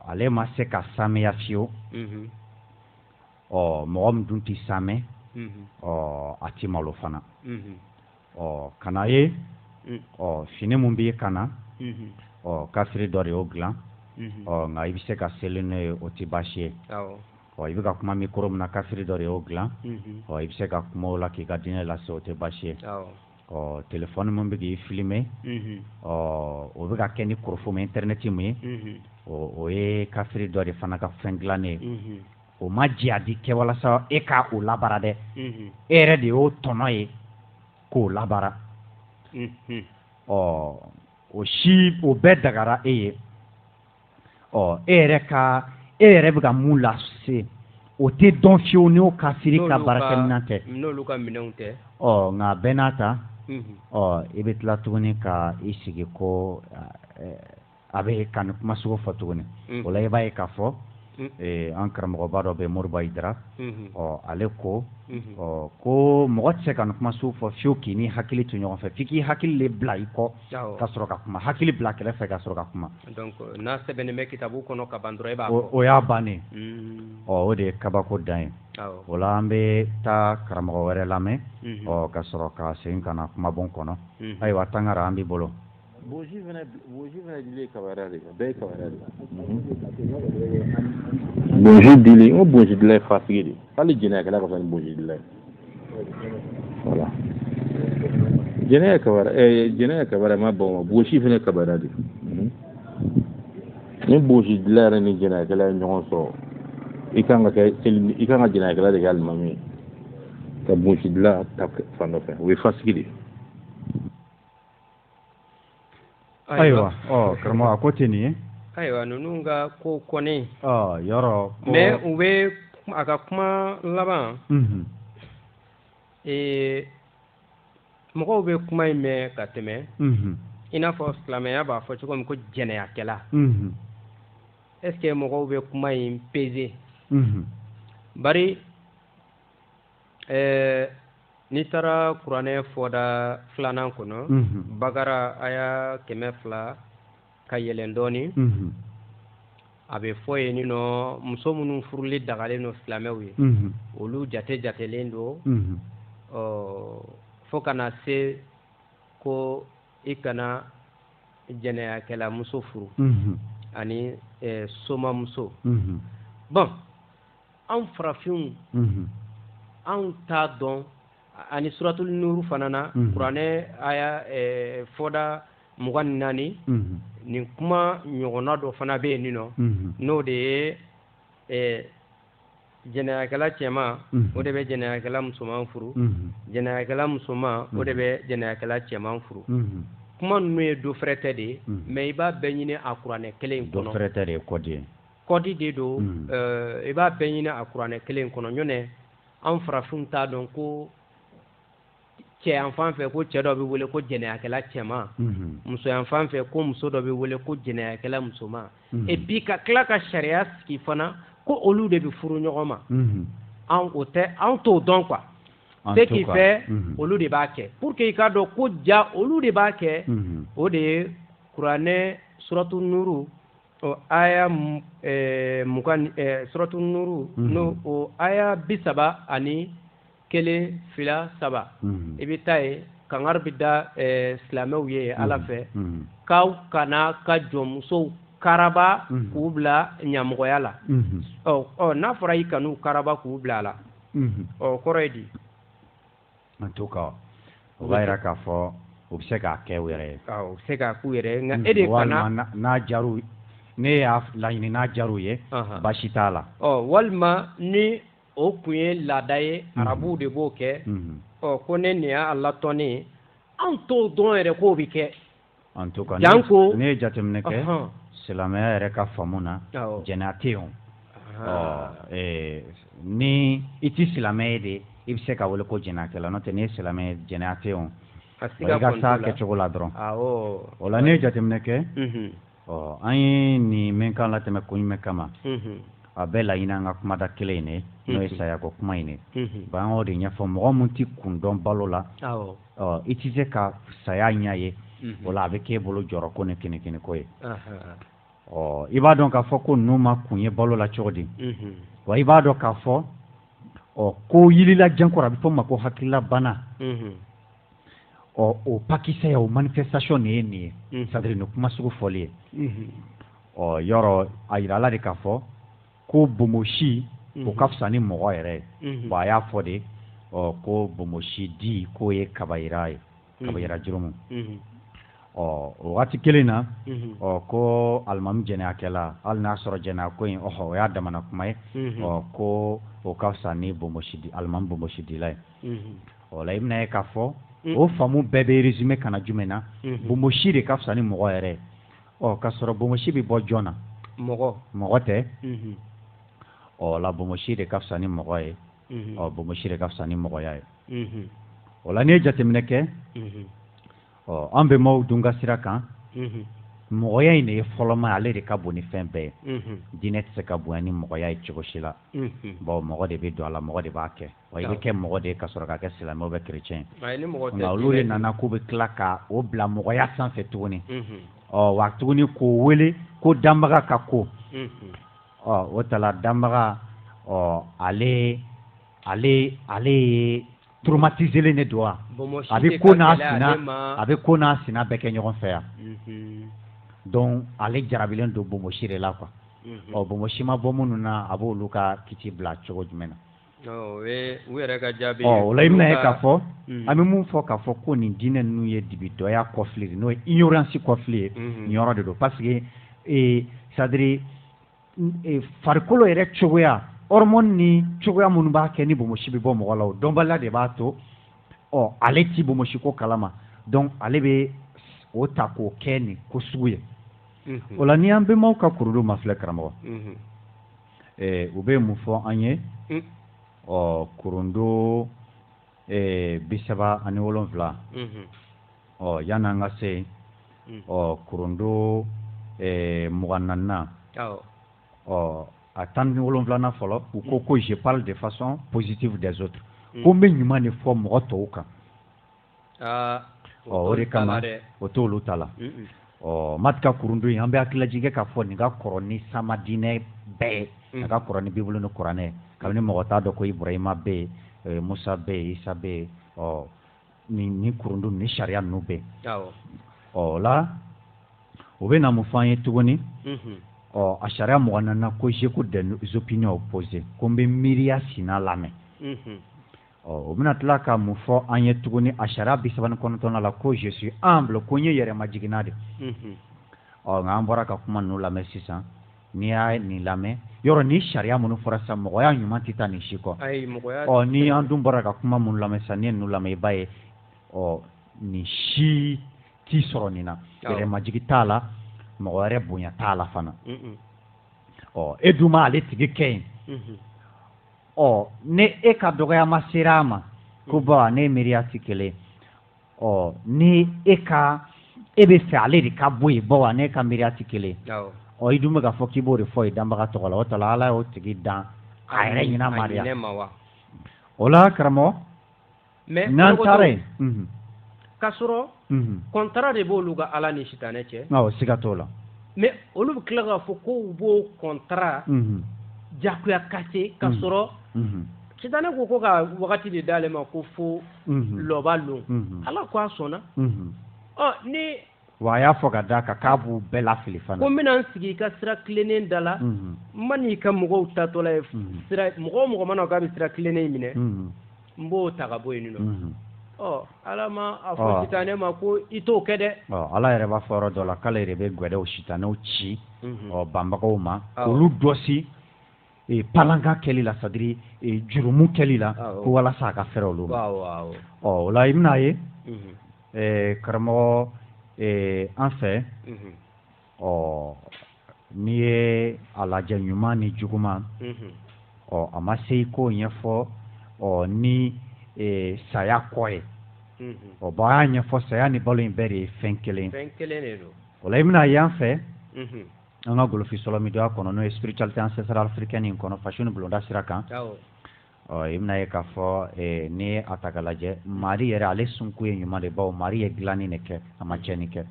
Speaker 3: ale ma se ka sanuya fiyewu mɔgɔ min dun tɛ samɛ a ti malo fana kana ye fini mun b'i kana kafiri dɔ de y'o dilan nka i bɛ se ka seli n'o ye o tɛ baasi ye i bɛ ka kuma mikoro min na kafiri dɔ de y'o dilan i bɛ se ka kuma o la k'i ka diinɛ lase o tɛ baasi ye téléphone mun bɛ k'i filmer o bɛ ka kɛ ni kurufo internet mun ye o ye kafiri dɔ de fana ka fɛn dilannen ye o ma jɛ a di kɛ walasa e ka o labara dɛ e yɛrɛ de y'o tɔnɔ ye k'o labara o si o bɛɛ dagara e ye e yɛrɛ bɛ ka mun lase o tɛ dɔn fiyewu n'o kafiri ka baarakɛminɛn tɛ
Speaker 14: n'olu ka minɛnw tɛ
Speaker 3: nka bɛɛ n'a ta i bɛ tila tuguni ka i sigi ko a bɛ ka nin kuma sugu fɔ tuguni o la i b'a ye k'a fɔ an karamɔgɔba dɔ bɛ Moribo Ayidara ale ko ko mɔgɔ tɛ se ka nin kuma sugu fɔ fiyewu k'i ni hakili to ɲɔgɔn fɛ f'i k'i hakili le bila i kɔ ka sɔrɔ ka kuma hakili bila kɛrɛfɛ ka sɔrɔ ka kuma
Speaker 14: donc n'a sɛbɛnnen bɛ kitabu kɔnɔ ka ban dɔrɔn e b'a fɔ
Speaker 3: o y'a bannen o de ye kabako dan ye o la an bɛ taa karamɔgɔ wɛrɛ lamɛn ka sɔrɔ ka segin ka na kumabon kɔnɔ ayiwa tangara an b'i bolo
Speaker 17: boji fana dili kabara de bɛɛ ye kabara de boji dili n ko boji dila ye fatigi de hali jɛnɛyakɛla ka fisa ni boji dila ye voilà jɛnɛya kabara ma bɔn ma boji fana kabara de ni boji dila yɛrɛ ni jɛnɛyakɛla ye ɲɔgɔn sɔrɔ i kan ka jɛnɛyakɛla de kɛ alimami ye ka boji dila ta fan dɔ fɛ o ye fatigi de
Speaker 3: ayiwa karamɔgɔ a ko tɛ nin ye
Speaker 14: ayiwa ninnu ka ko kɔni
Speaker 3: yɔrɔ
Speaker 14: mais u bɛ a ka kuma laban mɔgɔw bɛ kuma in mɛn ka tɛmɛ i n'a fɔ silamɛya b'a fɔ cogo min ko jɛnɛyakɛla est ce que mɔgɔw bɛ kuma in peser bari n'i taara kuranɛ fɔda filanan kɔnɔ Bakara aya 200 ka yɛlɛn dɔɔni a bɛ fɔ yen nin nɔ muso minnu furuli dagalen don silamɛw ye olu jatelen don fo kana se ko i kana jɛnɛyakɛla muso furu ani somamuso bon anw farafinw anw t'a dɔn ani suratul nuru fana na kuranɛ aya fɔda 24 nin kuma ɲɔgɔnna dɔ fana bɛ yen nin nɔ n'o de ye jɛnɛyakɛla cɛman o de bɛ jɛnɛyakɛla musoman furu jɛnɛyakɛla musoman o de bɛ jɛnɛyakɛla cɛman furu kuma ninnu ye do fɛrɛ tɛ de ye mais i b'a bɛɛ ɲini a kuranɛ kelen in kɔnɔ
Speaker 3: do fɛrɛ tɛ de ye kɔdi ye
Speaker 14: kɔdi de don i b'a bɛɛ ɲini a kuranɛ kelen in kɔnɔ ɲɔnɛ an farafinw t'a dɔn ko cɛyan fan fɛ ko cɛ dɔ bɛ wele ko jɛnɛyakɛla cɛman musoyan fan fɛ ko muso dɔ bɛ wele ko jɛnɛyakɛla musoman et puis ka tila ka sariya sigi fana ko olu de bɛ furu ɲɔgɔn ma anw t'o dɔn quoi ce qui fait olu de b'a kɛ pour que i ka dɔn ko ja olu de b'a kɛ o de ye kuranɛ suratu nuru aya suratu nuru no o aya 31 fila 3 i bɛ taa ye kangari bɛ da silamɛw ye ala fɛ k'aw kana ka jɔnmusow karaba k'u bila ɲamɔgɔya la n'a fɔra i kan'u karaba k'u bila a la kɔrɔ ye di
Speaker 3: en tout cas o b'a yira k'a fɔ u bɛ se k'a kɛ u yɛrɛ ye
Speaker 14: u bɛ se k'a k'u yɛrɛ ye nka e de kana
Speaker 3: n'a jar'u ne y'a laɲini n'a jar'u ye baasi t'a la
Speaker 14: walima ni o kun ye laada ye arabuw de b'o kɛ ko ne nin y'a latɔnnen ye anw t'o dɔn yɛrɛ k'o bɛ kɛ
Speaker 3: en tout cas ne ye jateminɛ kɛ silamɛya yɛrɛ ka faamu na jɛnɛya tɛ yen ni i tɛ silamɛ ye de i bɛ se ka wele ko jɛnɛyakɛla n'o tɛ n'i ye silamɛ ye jɛnɛya tɛ yen i ka taa kɛcogo la dɔrɔn o la ne ye jateminɛ kɛ an ye nin mɛn kan latɛmɛ ko ɲuman kama a bɛɛ laɲini an ka kumada kelen in ne n'o ye sayako kuma in ne an y'o de ɲɛfɔ mɔgɔ min tɛ kun dɔn balo la i tɛ se ka saya ɲɛ ye o la a bɛ k'e bolo jɔrɔ ko ni kini ko ye i b'a dɔn k'a fɔ ko ninnu ma kun ye balo la cogo di wa i b'a dɔn k'a fɔ ko yirila jankɔrɔ a bɛ fɔ o ma ko hakilila bana o pakisɛ o manifestation de ye nin ye c'est à dire nin kuma sugu fɔli ye yɔrɔ a yira ala de k'a fɔ ko bomosi o ka fisa ni mɔgɔ yɛrɛ ye bon a y'a fɔ de ko bomosi di k'o ye kabayira ye ka bɔ yɛrɛ jurumu o waati kelen na ko alimami jɛnɛyakɛla hali n'a sɔrɔ jɛnɛya ko in o y'a damana kuma ye ko o ka fisa ni alimami bonbosidila ye o la i bɛna ye k'a fɔ o faamu bɛɛ bɛ résumé kana jumɛn na bonbosi de ka fisa ni mɔgɔ yɛrɛ k'a sɔrɔ bonbosi bɛ bɔ jɔn na mɔgɔ tɛ la bonbosi de ka fisa ni mɔgɔ ye bonbosi de ka fisa ni mɔgɔya ye o la n'i ye jateminɛ kɛ an bɛ maaw dun ka sira kan mɔgɔya in de ye fɔlɔma ale de ka bon ni fɛn bɛɛ ye diinɛ tɛ se ka bonya ni mɔgɔya ye cogo si la mɔgɔ de bɛ don a la mɔgɔ de b'a kɛ wa i bɛ kɛ mɔgɔ de ye ka sɔrɔ ka kɛ silamɛ bɛ chrétien nka olu de nana k'u bɛ tila ka o bila mɔgɔya sanfɛ tuguni wa tuguni k'o wele ko danbaga ka ko o tala danbaga ale ye traumatisé ne don wa a bɛ ko n'a sina bɛɛ kɛ ɲɔgɔn fɛ yan donc ale jarabilen don bonbosi de la quoi bonbosi ma bɔ minnu na a b'olu ka kiti bila cogo jumɛn na
Speaker 14: u yɛrɛ ka jaabi
Speaker 3: o la i bɛna ye k'a fɔ an bɛ mun fɔ k'a fɔ ko nin diinɛ ninnu ye dibidɔya kɔfili de n'o ye ignorance kɔfili ye nin yɔrɔ de don parce que c'est à dire farikolo yɛrɛ cogoya hormone ni cogoya minnu b'a kɛ ni bonbosi bɛ bɔ mɔgɔ la o dɔnbaliya de b'a to ale ti bonbosi ko kalama donc ale bɛ o ta k'o kɛ nin ko sugu ye o la ni an bɛnbaw ka kurudo ma filɛ karamɔgɔ u bɛ mun fɔ an ye kurundo 37 yan'an ka se kurundo 24 a 17 fɔlɔ u ko je parle de façon positive des autres ko n bɛ ɲuman de fɔ mɔgɔ tɔw kan o de kama o t'olu ta la matika kurundo in an bɛ hakililajigɛ k'a fɔ nin ka kɔrɔ ni sama diinɛ bɛɛ a ka kɔrɔ ni bibulu ni kuranɛ kabini mɔgɔ t'a dɔn ko iburahima bɛ yen musa bɛ yen isa bɛ yen ni kurundo ni sariya ninnu bɛ yen o la o bɛ na mun fɔ an ye tuguni a sariya 24 ko j'écoute des opinions opposées ko n bɛ miiriya sina lamɛn o bɛna tila ka mun fɔ an ye tuguni a sariya 39 la ko je suis humble ko n ye yɛrɛmajigina de nka an bɔra ka kuma ninnu lamɛn sisan n'i y'a nin lamɛn yɔrɔ ni sariya minnu fɔra sisan mɔgɔya ɲuman tɛ taa nin si kɔ ni an dun bɔra ka kuma minnu lamɛn sisan n'i ye ninnu lamɛn i b'a ye nin si t'i sɔrɔ nin na yɛrɛmajigi t'a la mɔgɔ wɛrɛ bonya t'a la fana e dun ma ale tigi kɛ yen ni e ka dɔgɔyama sera a ma ko ne ye miiriya tɛ kelen ni e bɛ fɛ ale de ka bɔ yen ne ka miiriya tɛ kelen i dun bɛ k'a fɔ k'i b'o de fɔ ye danbaga tɔgɔ la o tɔ la ala y'o tigi dan a yɛrɛ ɲina mariya o la karamɔgɔ n'an taara yen
Speaker 14: k'a sɔrɔ kɔntara de b'olu ka ala ni sitanɛ cɛ
Speaker 3: siga t'o la
Speaker 14: mais olu bɛ tila k'a fɔ ko u b'o kɔntara jagoya kase k'a sɔrɔ sitanɛ ko ka wagati de d'ale ma ko fo lɔba lon ala ko a sɔnna ni
Speaker 3: wa a y'a fɔ ka d'a kan k'a b'u bɛɛ lafili fana
Speaker 14: ko n bɛna n sigi i ka sira tilennen da la n ma n'i ka mɔgɔw tatɔla ye mɔgɔ mana k'a bɛ sira tilennen minɛ n b'o ta ka bɔ yen nɔ ala ma a fɔ sitanɛ ma ko i t'o kɛ dɛ
Speaker 3: ala yɛrɛ b'a fɔ yɔrɔ dɔ la k'ale yɛrɛ bɛ gwɛdɛw sitanɛw ci banbagaw ma olu dɔsi palanka kɛli la c'est-à-dire jurumu kɛli la ko walasa a ka fɛrɛ olu ma o la i bɛna ye karamɔgɔ an fɛ n'i ye a lajɛ ɲuman ni juguman a ma se i k'o ɲɛfɔ ni saya kɔ ye an y'a ɲɛfɔ saya ni balo in bɛɛ de ye fɛn kelen o la i bɛna ye an fɛ an ka golofi sɔlɔmidoya kɔnɔ n'o ye spiritualité ancestrale africaine in kɔnɔ faso ni bulonda sira kan i bɛna ye k'a fɔ ni a ta ka lajɛ mari yɛrɛ ale sunku ye ɲuman de bawo mari ye dilanni de kɛ a ma tiɲɛni kɛ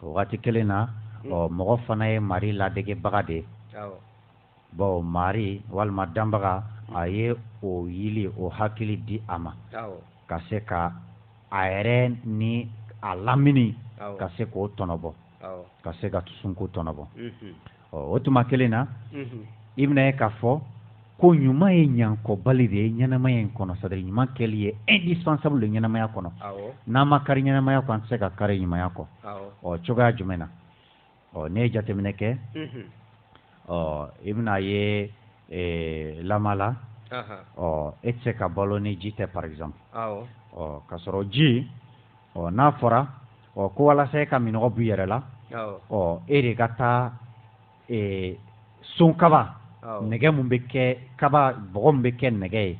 Speaker 3: o waati kelen na mɔgɔ fana ye mari ladegebaga de ye bawo mari walima danbaga a ye o yili o hakili di a ma ka se ka a yɛrɛ ni a lamini ka se k'o tɔnɔbɔ ka se ka sunku tɔnɔbɔ o tuma kelen na i bɛna ye k'a fɔ ko ɲuman ye ɲankɔbali de ye ɲɛnamaya in kɔnɔ c'est à dire ɲuman kɛli ye indispensable de ɲɛnamaya kɔnɔ n'an ma kari ɲɛnamaya kɔ an tɛ se ka kari ɲumanya kɔ cogoya jumɛn na ne ye jateminɛ kɛ i bɛna ye lama la e tɛ se ka balo ni ji tɛ par exemple ka sɔrɔ ji n'a fɔra ko walasa e ka minɔgɔ b'i yɛrɛ la e de ka taa son kaba nɛgɛ mun bɛ kɛ kaba bɔgɔ min bɛ kɛ nɛgɛ ye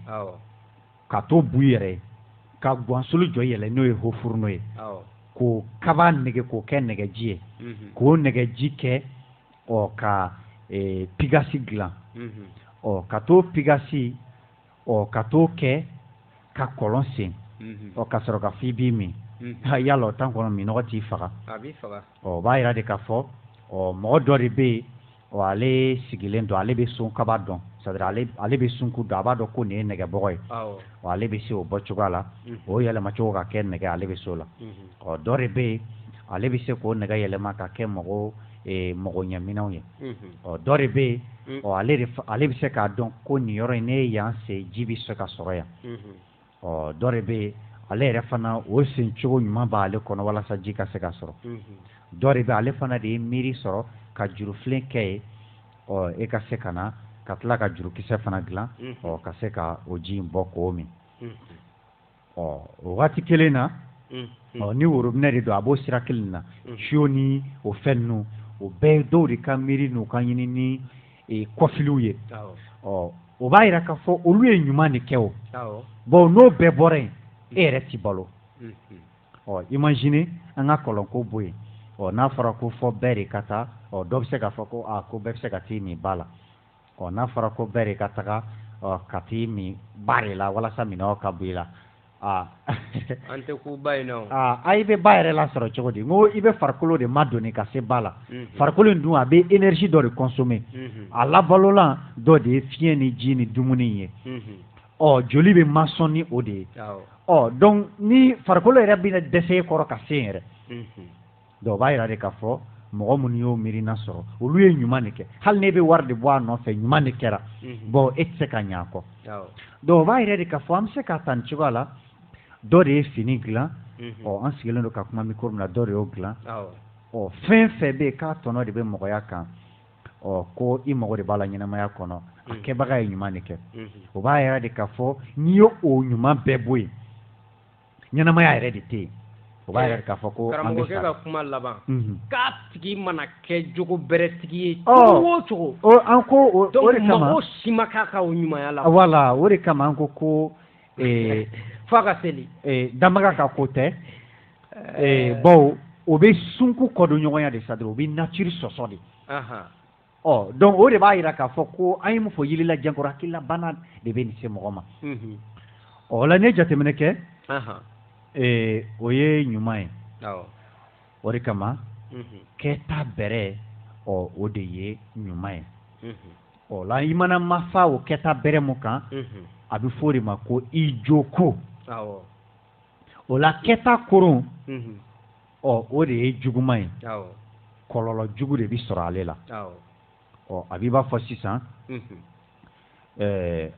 Speaker 3: ka to bu yɛrɛ ye ka guwansolo jɔ yɛlɛ n'o ye hofurino ye k'o kaba nɛgɛ k'o kɛ nɛgɛji ye k'o nɛgɛji kɛ ka pigasi dilan ka t'o pigasi ka t'o kɛ ka kɔlɔn sen ka sɔrɔ ka f'i b'i min yala o tan kɔnɔ minɔgɔ t'i faga o b'a yira de k'a fɔ mɔgɔ dɔ de bɛ yen ale sigilen don ale bɛ sun kaba dɔn c'est à dire ale bɛ sunku dɔn a b'a dɔn ko nin ye nɛgɛbɔgɔ ye ale bɛ se o bɔ cogoya la o yɛlɛma cogo ka kɛ nɛgɛ ale bɛ se o la dɔ de bɛ yen ale bɛ se k'o nɛgɛ yɛlɛma ka kɛ mɔgɔ ɲɛminɛnw ye dɔ de bɛ yen ale bɛ se k'a dɔn ko nin yɔrɔ in ne ye yan sen ji bɛ se ka sɔrɔ yan dɔ de bɛ yen ale yɛrɛ fana o sen cogo ɲuman b'ale kɔnɔ walasa ji ka se ka sɔrɔ dɔ de bɛ ale fana de ye miiri sɔrɔ ka jurufilen kɛ ye e ka se ka na ka tila ka jurukisɛ fana dilan ka se ka o ji in bɔ k'o min o waati kelen na ni worobinɛ de don a b'o sira kelen na siyo ni o fɛn ninnu o bɛɛ ye dɔw de ka miiri n'u ka ɲini ni kɔfiliw ye o b'a yira k'a fɔ olu ye ɲuman de kɛ o bon n'o bɛɛ bɔra yen e yɛrɛ ti balo imagine an ka kɔlɔnko bɔ yen n'a fɔra ko fɔ bɛɛ de ka taa dɔ bɛ se k'a fɔ ko ko bɛɛ bɛ se ka t'i min ba la n'a fɔra ko bɛɛ de ka taga ka t'i min ba de la walasa minɔgɔ ka bɔ i la
Speaker 14: an tɛ ku ba in na
Speaker 3: i bɛ ba yɛrɛ la sɔrɔ cogo di n ko i bɛ farikolo de ma donni ka se ba la farikolo in dun a bɛ énergie dɔ de consommer a labalolan dɔ de ye fiɲɛ ni ji ni dumuni ye joli bɛ masɔn ni o de ye donc ni farikolo yɛrɛ bɛna dɛsɛ e kɔrɔ ka se yɛrɛ donc o b'a yira de k'a fɔ mɔgɔ minnu y'o miirina sɔrɔ olu ye ɲuman de kɛ hali n'e bɛ wari de bɔ a nɔfɛ ɲuman de kɛra bon e tɛ se ka ɲɛ a kɔ donc o b'a yira de k'a fɔ an bɛ se k'a ta nin cogoya la dɔ de ye fini dilan an sigilen don ka kuma micro min na dɔ de y'o dilan fɛn fɛn bɛ yen k'a tɔnɔ de bɛ mɔgɔya kan ko i mago de b'a la ɲɛnamaya kɔnɔ a kɛbaga ye ɲuman de kɛ o b'a yira de k'a fɔ n'i ye o ɲuman bɛɛ bɔ yen ɲɛnamaya yɛrɛ de tɛ yen o b'a yira k'a fɔ ko
Speaker 14: karamɔgɔkɛ ka kuma laban k'a tigi mana kɛ jogo bɛrɛ tigi ye cogo o cogo
Speaker 3: an ko o de kama
Speaker 14: mɔgɔ si ma k'a ka o ɲumanya la
Speaker 3: voilà o de kama an ko
Speaker 14: f'a ka seli
Speaker 3: damaga ka ko tɛ bon o bɛ sunku kɔdon ɲɔgɔnya de sa dɔrɔn o bɛ nature sɔsɔ de donc o de b'a yira k'a fɔ ko an ye mun fɔ yirila jankɔrɔ hakililabana de bɛ nin se mɔgɔ ma o la ne jateminɛ kɛ o ye ɲuman ye o de kama kɛta bɛrɛ o de ye ɲuman ye o la i mana mafa o kɛta bɛrɛ mun kan a bɛ fɔ o de ma ko i joko o la kɛta koron o de ye juguman ye kɔlɔlɔ jugu de bɛ sɔrɔ ale la a b'i b'a fɔ sisan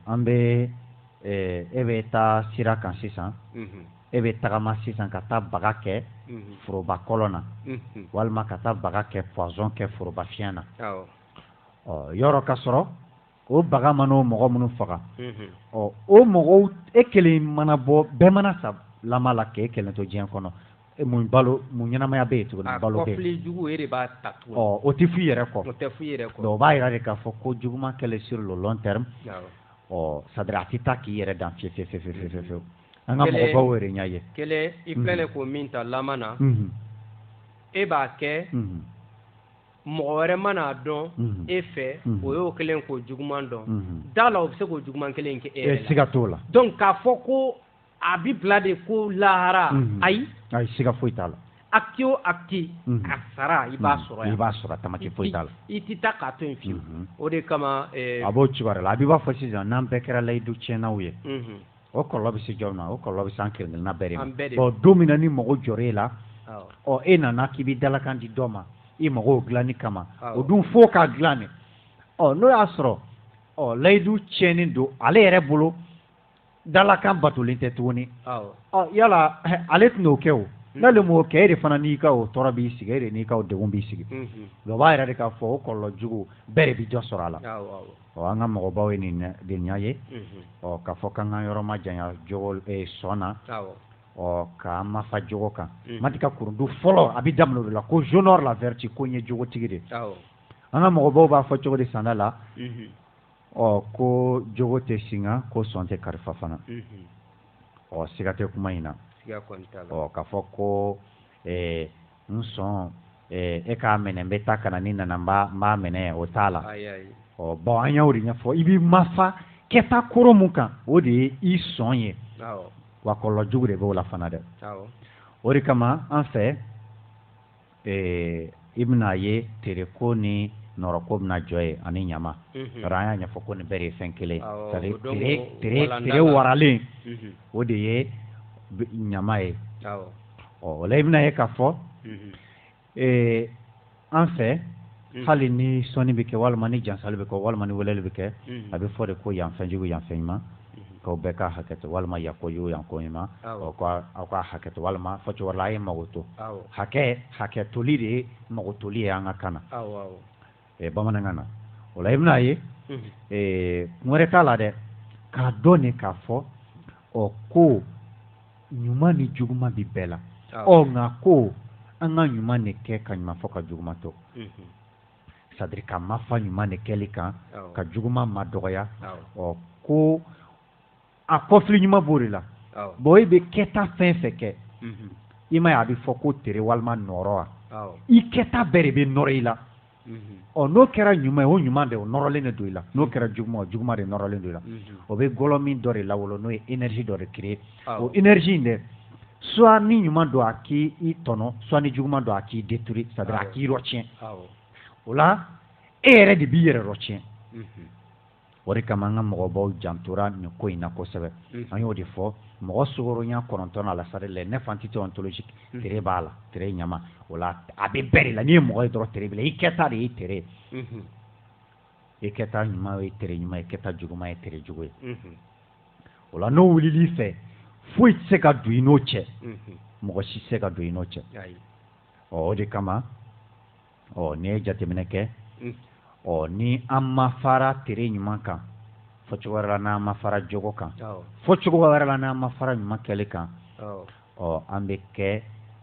Speaker 3: an bɛ e bɛ taa sira kan sisan e bɛ tagama sisan ka taa baga kɛ foroba kɔlɔn na walima ka taa baga kɛ poison kɛ foroba fiɲɛ na yɔrɔ ka sɔrɔ o baga mana o mɔgɔ minnu faga o mɔgɔw e kelen mana bɔ bɛɛ mana sa lama la k'e kelen to diɲɛ kɔnɔ mun ɲɛnamaya bɛ yen tuguni balo bɛ
Speaker 14: yen jugu e de b'a ta tuguni
Speaker 3: o tɛ f'i yɛrɛ kɔ
Speaker 14: o tɛ f'i yɛrɛ kɔ
Speaker 3: donc o b'a yira de k'a fɔ ko juguman kɛlen sur le long terme c'est à dire a tɛ taa k'i yɛrɛ dan fiyewu fiyewu an ka mɔgɔbaw yɛrɛ ɲɛ ye
Speaker 14: kelen i filɛ ko min ta laman na e b'a kɛ mɔgɔ wɛrɛ mana dɔn e fɛ o y'o kelen k'o juguman dɔn da la o bɛ se k'o juguman kelen kɛ e yɛrɛ la
Speaker 3: siga t'o la
Speaker 14: donc k'a fɔ ko a bi bila de ko lahara ayi
Speaker 3: siga foyi t'a la
Speaker 14: acte o acte a sara i b'a sɔrɔ yan
Speaker 3: i b'a sɔrɔ tamati foyi t'a la
Speaker 14: i tɛ taa k'a to yen fiyewu o de kama
Speaker 3: a b'o cogoya la a b'i b'a fɔ sisan n'an bɛɛ kɛra layidu tiɲɛnaw ye o kɔlɔlɔ bɛ se jɔn ma o kɔlɔlɔ bɛ se an kelen-kelenna bɛɛ de ma bon don min na ni mɔgɔ jɔr'e la e nana k'i bɛ dalakan di dɔ ma i mago dilanni kama o dun fo k'a dilan de n'o y'a sɔrɔ ɔ layidu tiɲɛni don ale yɛrɛ bolo dalakan batolen tɛ tuguni ɔ yala ale tɛn'o kɛ o n'ale m'o kɛ e de fana n'i ka o tɔɔrɔ b'i sigi e de n'i ka o degun b'i sigi o b'a yɛrɛ de k'a fɔ o kɔlɔlɔ jugu bɛɛ de bɛ dɔ sɔrɔ a la ɔ an ka mɔgɔbaw ye nin de ɲa ye ɔ k'a fɔ k'an ka yɔrɔ ma janya jogo sɔn na ɔ k'an ma fa jogo kan matika kurundu fɔlɔ a bɛ daminɛ o de la ko jaune or la verte ko n ye jogotigi de an ka mɔgɔbaw b'a fɔ cogo di sanda la ɔ ko jogo tɛ singa ko sɔn tɛ karifa fana ɔ siga tɛ kuma in na ɔ k'a fɔ ko n sɔn e k'a minɛ n bɛ taa ka na ni nana n b'a minɛ o t'a la ɔ bɔn an y'o de ɲɛfɔ i b'i mafa kɛta koro mun kan o de ye i sɔn ye wa kɔlɔlɔ jugu de b'o la fana dɛ o de kama an fɛ i bɛna ye tereko ni nɔrɔko bɛna jɔ ye ani ɲama yɔrɔ an y'a ɲɛfɔ ko nin bɛɛ de ye fɛn kelen ye tere waralen o de ye ɲama ye ɔ o la i bɛna ye k'a fɔ an fɛ hali ni sɔnni bɛ kɛ walima ni jansali bɛ kɛ walima ni weleli bɛ kɛ a bɛ fɔ de ko yan fɛn jugu yan fɛn ɲuman k'aw bɛɛ ka hakɛ to walima yanko jugu yanko ɲuman aw ka hakɛ to walima fɔ cogo la a ye mago to hakɛ toli de ye mago toli ye an ka kan na bamanankan na o la i bɛna ye kun wɛrɛ t'a la dɛ k'a dɔn ne k'a fɔ ɔ ko ɲuman ni juguman bɛ bɛɛ la nka ko an ka ɲuman de kɛ ka ɲuman fɔ ka juguman to c'est-à-dire ka mafa ɲuman de kɛli kan ka juguman ma dɔgɔya ko a kɔfili ɲuman b'o de la bon e bɛ kɛta fɛn fɛn kɛ i ma ye a bɛ fɔ ko tere walima nɔrɔ wa i kɛta bɛɛ de bɛ nɔrɔ i la n'o kɛra ɲuman ye o ɲuman de o nɔrɔlen de don i la n'o kɛra juguman o juguman de nɔrɔlen don i la o bɛ gɔlɔ min dɔ de lawolo n'o ye énergie dɔ de créer o énergie in dɛ soit ni ɲuman don a k'i tɔnɔ soit ni juguman don a k'i détruire c'est-à-dire a k'i yɔrɔ tiɲɛ o la e yɛrɛ de b'i yɛrɛ yɔrɔ tiɲɛ o de kama an ka mɔgɔbaw jantora nin ko in na kosɛbɛ an y'o de fɔ mɔgɔ sugoronya 9 la c'est-à-dire les 9 entités ontologiques tere b'a la tere ɲama o la a bɛ bɛɛ de la n'i ye mɔgɔ ye dɔrɔn tere b'i la i kɛta de ye tere i kɛta ɲuman ye tere ɲuman ye i kɛta juguman ye tere jugu ye o la n'o wulil'i fɛ foyi tɛ se ka don i n'o cɛ mɔgɔ si tɛ se ka don i n'o cɛ o de kama n'i ye jateminɛ kɛ ni an ma fara tere ɲuman kan fɔcogo wɛrɛ la n'an ma fara jogo kan fɔcogo wɛrɛ la n'an ma fara ɲuman kɛli kan an bɛ kɛ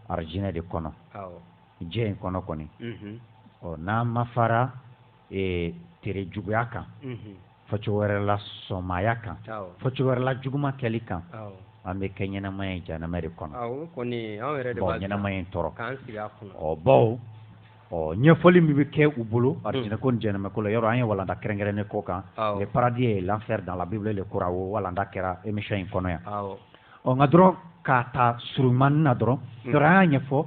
Speaker 3: arijinɛ de kɔnɔ diɲɛ in kɔnɔ kɔni n'an ma fara tere juguya kan fɔcogo wɛrɛ la sɔnmaya kan fɔcogo wɛrɛ la juguman kɛli kan an bɛ kɛ ɲɛnamaya in jahanama de kɔnɔ ɲɛnamaya in tɔɔrɔ baw ɲɛfɔli min bɛ kɛ u bolo arijinɛ ko ni jahanama ko la yɔrɔ an ye walanda kɛrɛnkɛrɛnnen ko kan le paradis et l'enfer dans la Bible le Coran o walanda kɛra émission in kɔnɔ yan nka dɔrɔn k'a ta surunmanin na dɔrɔn yɔrɔ an y'a ɲɛfɔ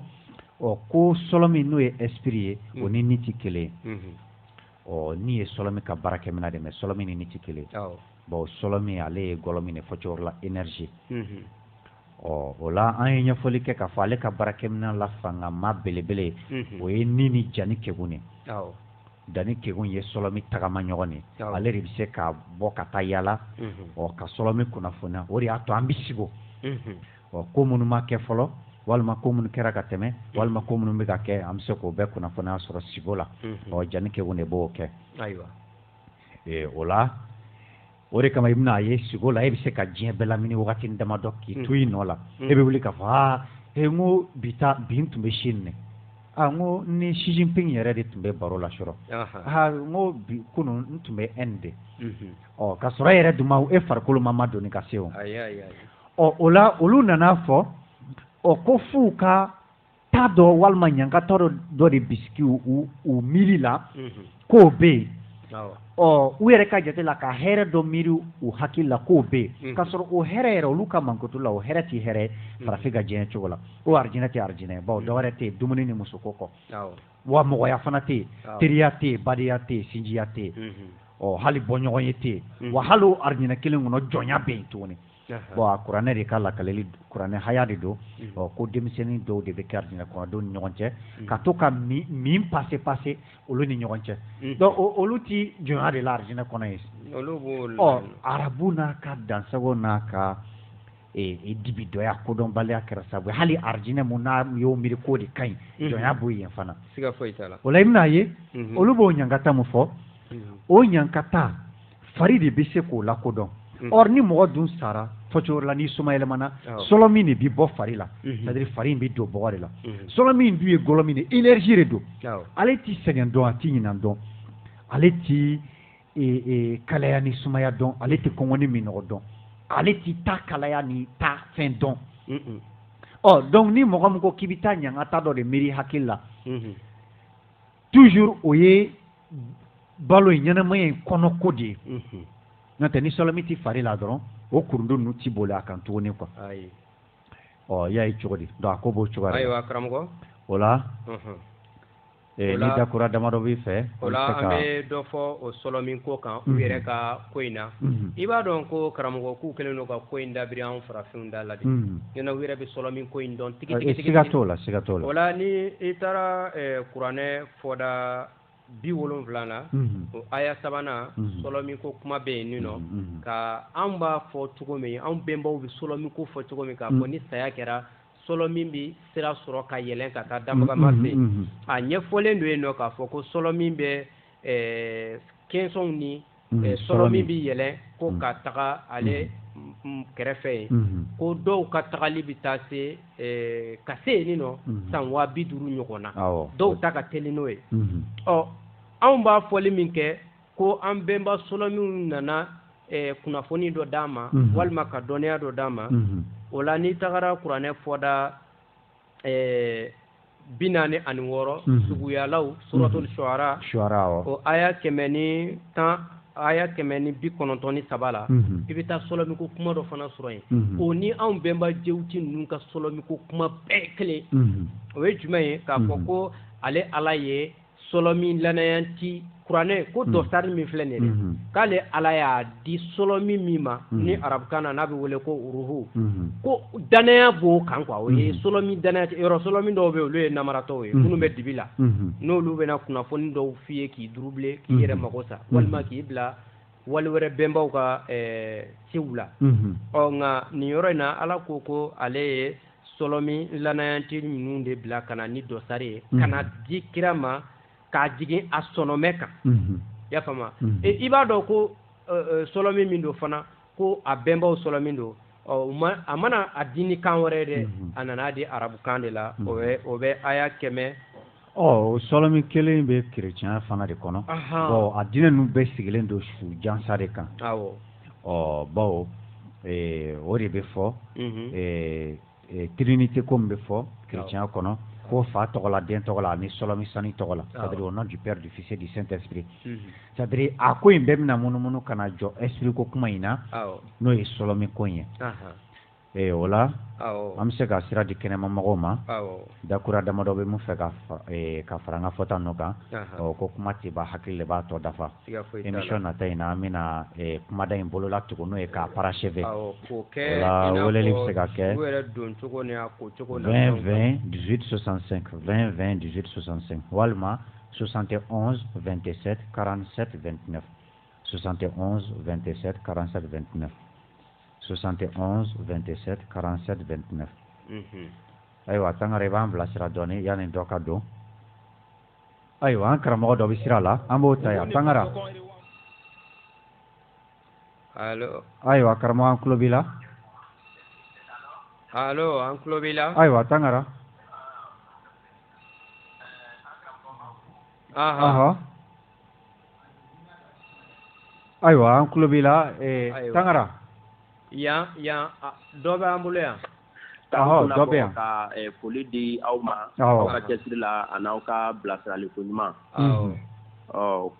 Speaker 3: ko sɔlɔmi n'o ye esprit ye o ni ni tɛ kelen ye ni ye sɔlɔmi ka baarakɛminɛn de mais sɔlɔmi ni ni tɛ kelen ye bon sɔlɔmi ale ye gɔlɔ min de fɔ cogo la énergie o la an ye ɲɛfɔli kɛ k'a fɔ ale ka baarakɛminɛn la fangama belebele o ye ni ni ja ni kegun de dani kegun ye sɔlɔmi tagama ɲɔgɔn de ale de bɛ se ka bɔ ka taa yaala ka sɔlɔmi kunnafoniya o de y'a to an bɛ sigi ko minnu ma kɛ fɔlɔ walima ko minnu kɛra ka tɛmɛ walima ko minnu bɛ ka kɛ an bɛ se k'o bɛɛ kunnafoniya sɔrɔ sigo la jani kegun de b'o kɛ o la o de kama i bɛna ye sigo la e bɛ se ka diɲɛ bɛɛ lamini wagati damadɔ k'i to i nɔ la e bɛ wuli k'a fɔ n ko bi tun bɛ Chine ne n ko ni Xi Jinping yɛrɛ de tun bɛ baro la sɔrɔ n ko bi kunun n tun bɛ Inde ka sɔrɔ e yɛrɛ dun ma e farikolo ma donni ka se o o la olu nana fɔ ko f'u ka taa dɔ walima ɲankatɔ dɔ de bisigi u miiri la k'o bɛ yen u yɛrɛ ka jate la ka hɛrɛ dɔ miiri u hakili la k'o bɛ yen k'a sɔrɔ o hɛrɛ yɛrɛ olu ka mankutu la o hɛrɛ tɛ hɛrɛ farafin ka diɲɛ cogo la o arijinɛ tɛ arijinɛ ye bawo dɔwɛrɛ tɛ yen dumuni ni musoko kɔ wa mɔgɔya fana tɛ yen teriya tɛ yen badenya tɛ yen sinjiya tɛ yen hali bɔɲɔgɔn ye tɛ yen wa hali o arijinɛ kelen kɔnɔ jɔnya bɛ yen tuguni bon a kuranɛ de ka lakaleli kuranɛ haya de don ko denmisɛnnin dɔw de bɛ kɛ arijinɛ kɔnɔdenw ni ɲɔgɔn cɛ ka to ka min passe olu ni ɲɔgɔn cɛ donc olu ti jɔnya de la arijinɛ kɔnɔ ye arabu n'a ka dansago n'a ka dibi dɔya kodɔnbaliya kɛra sabu hali arjinɛ mun n'a y'o miiri k'o de ka ɲi jɔnya b'o yen fana o la i bɛn'a ye olu b'o ɲankata mun fɔ o ɲankata fari de bɛ se k'o lakodɔn or ni mɔgɔ dun sara fɔcogo la ni suma yɛlɛmana sɔlɔ min de bi bɔ fari la c'est-à-dire fari in bi don bɔgɔ de la sɔlɔ min dun ye gɔlɔ min de énergie de don ale ti sɛgɛn dɔn a ti ɲinan dɔn ale ti kalaya ni sumaya dɔn ale ti kɔngɔ ni minɔgɔ dɔn ale ti ta kalaya ni ta fɛn dɔn donc ni mɔgɔ min ko k'i bɛ taa ɲangata dɔ de miiri hakili la toujours o ye balo in ɲɛnamaya in kɔnɔko de ye n'o tɛ ni sɔlɔmi ti fari la dɔrɔn o kurundu ninnu ti boli a kan tuguni quoi y'a ye cogo di donc a ko b'o cogoya de la
Speaker 14: ayiwa karamɔgɔ
Speaker 3: o la ni dakura damadɔ b'i fɛ
Speaker 14: o la an bɛ dɔ fɔ o sɔlɔmi ko kan u yɛrɛ ka ko in na i b'a dɔn ko karamɔgɔ k'u kɛlen don ka ko in dabiri an farafinw da la de ɲɛna u yɛrɛ bɛ sɔlɔmi ko in dɔn tigi
Speaker 3: siga t'o la siga t'o la
Speaker 14: o la ni i taara kuranɛ fɔda 70 la o aya 3nan sɔlɔmi ko kuma bɛ yen nin nɔ ka an b'a fɔ cogo min an bɛnbaw bɛ sɔlɔmi ko fɔ cogo min k'a fɔ ni saya kɛra sɔlɔmi bi sira sɔrɔ ka yɛlɛn ka taa dabagama fɛ a ɲɛfɔlen don yen nɔ k'a fɔ ko sɔlɔmi bɛ kɛnsɔnw ni sɔlɔmi bi yɛlɛn ko ka taga ale kɛrɛfɛ yen ko dɔw ka tagali bɛ taa se ka se yen nɔ san 50 ɲɔgɔn na dɔw ta ka teli n'o ye anw b'a fɔli min kɛ ko an bɛnba sɔlɔmiw nana kunnafoni dɔ d'a ma walima ka dɔnniya dɔ d'a ma o la n'i tagara kuranɛ fɔda 46 suguyalaw suratul shuara o aya 110 aya 193 la i bɛ taa sɔlɔmi ko kuma dɔ fana sɔrɔ yen o ni anw bɛnba jewuti ninnu ka sɔlɔmi ko kuma bɛɛ kelen o ye jumɛn ye k'a fɔ ko ale ala ye sɔlɔmi lanayanti kuranɛ ko dɔsari min filɛ nin ye k'ale ala y'a di sɔlɔmi min ma ni arabukan na n'a bɛ wele ko uruhu ko danaya b'o kan quoi o ye sɔlɔmi danaya yɔrɔ sɔlɔmi dɔw bɛ yen olu ye namaratɔw ye minnu bɛ dibi la n'olu bɛna kunnafoni dɔw f'i ye k'i durubile k'i yɛrɛ mago sa walima k'i bila wali wɛrɛ bɛnbaw ka ciw la nka nin yɔrɔ in na ala ko ale ye sɔlɔmi lanayanti ninnu de bila ka na ni dɔsari ye ka na di kira ma k'a jigin a sɔnɔmɛ kan y'a faamu i b'a dɔn ko sɔlɔmi min don fana ko a bɛnbaw sɔlɔmi don a mana a di ni kan wɛrɛ dɛ a nana di arabukan de la o bɛ aya 100
Speaker 3: o sɔlɔmi kelen bɛ kerecɛnya fana de kɔnɔ a diinɛ ninnu bɛɛ sigilen don su jansa de kan bawo o de bɛ fɔ trinité ko min bɛ fɔ kerecɛnya kɔnɔ ko fa tɔgɔ la den tɔgɔ la ani sɔlɔmi sani tɔgɔ la c'est-à-dire au nom du Père du Fils et du Saint-Esprit c'est-à-dire a ko in bɛɛ bɛna munumunu ka na jɔ esprit ko kuma in na n'o ye sɔlɔmi ko in ye o la an bɛ se ka sira di kɛnɛma mɔgɔw ma dakura damadɔ bɛ mun fɛ ka fara an ka fɔta ninnu kan ko kuma tɛ ban hakili de b'a tɔ dafa émission nata in na an bɛna kumada in bolola tugu n'o ye k'a parachever o la weleli bɛ se ka kɛ 20 20 18 65 20 20 18 65 walima 71 27 47 29 71 27 47 29 71 27 47 29 ayiwa tangara i b'an bilasira dɔɔni yanni dɔ ka don ayiwa an karamɔgɔ dɔ bɛ sira la an b'o ta yan tangara ayiwa karamɔgɔ an tulo b'i la
Speaker 14: an tulo b'i la
Speaker 3: ayiwa tangara ayiwa an tulo b'i la tangara
Speaker 14: yan dɔ bɛ an bolo yan
Speaker 3: dɔ bɛ yan
Speaker 18: ka foli di aw ma aw ka cɛsiri la a n'aw ka bilasiraliko ɲuman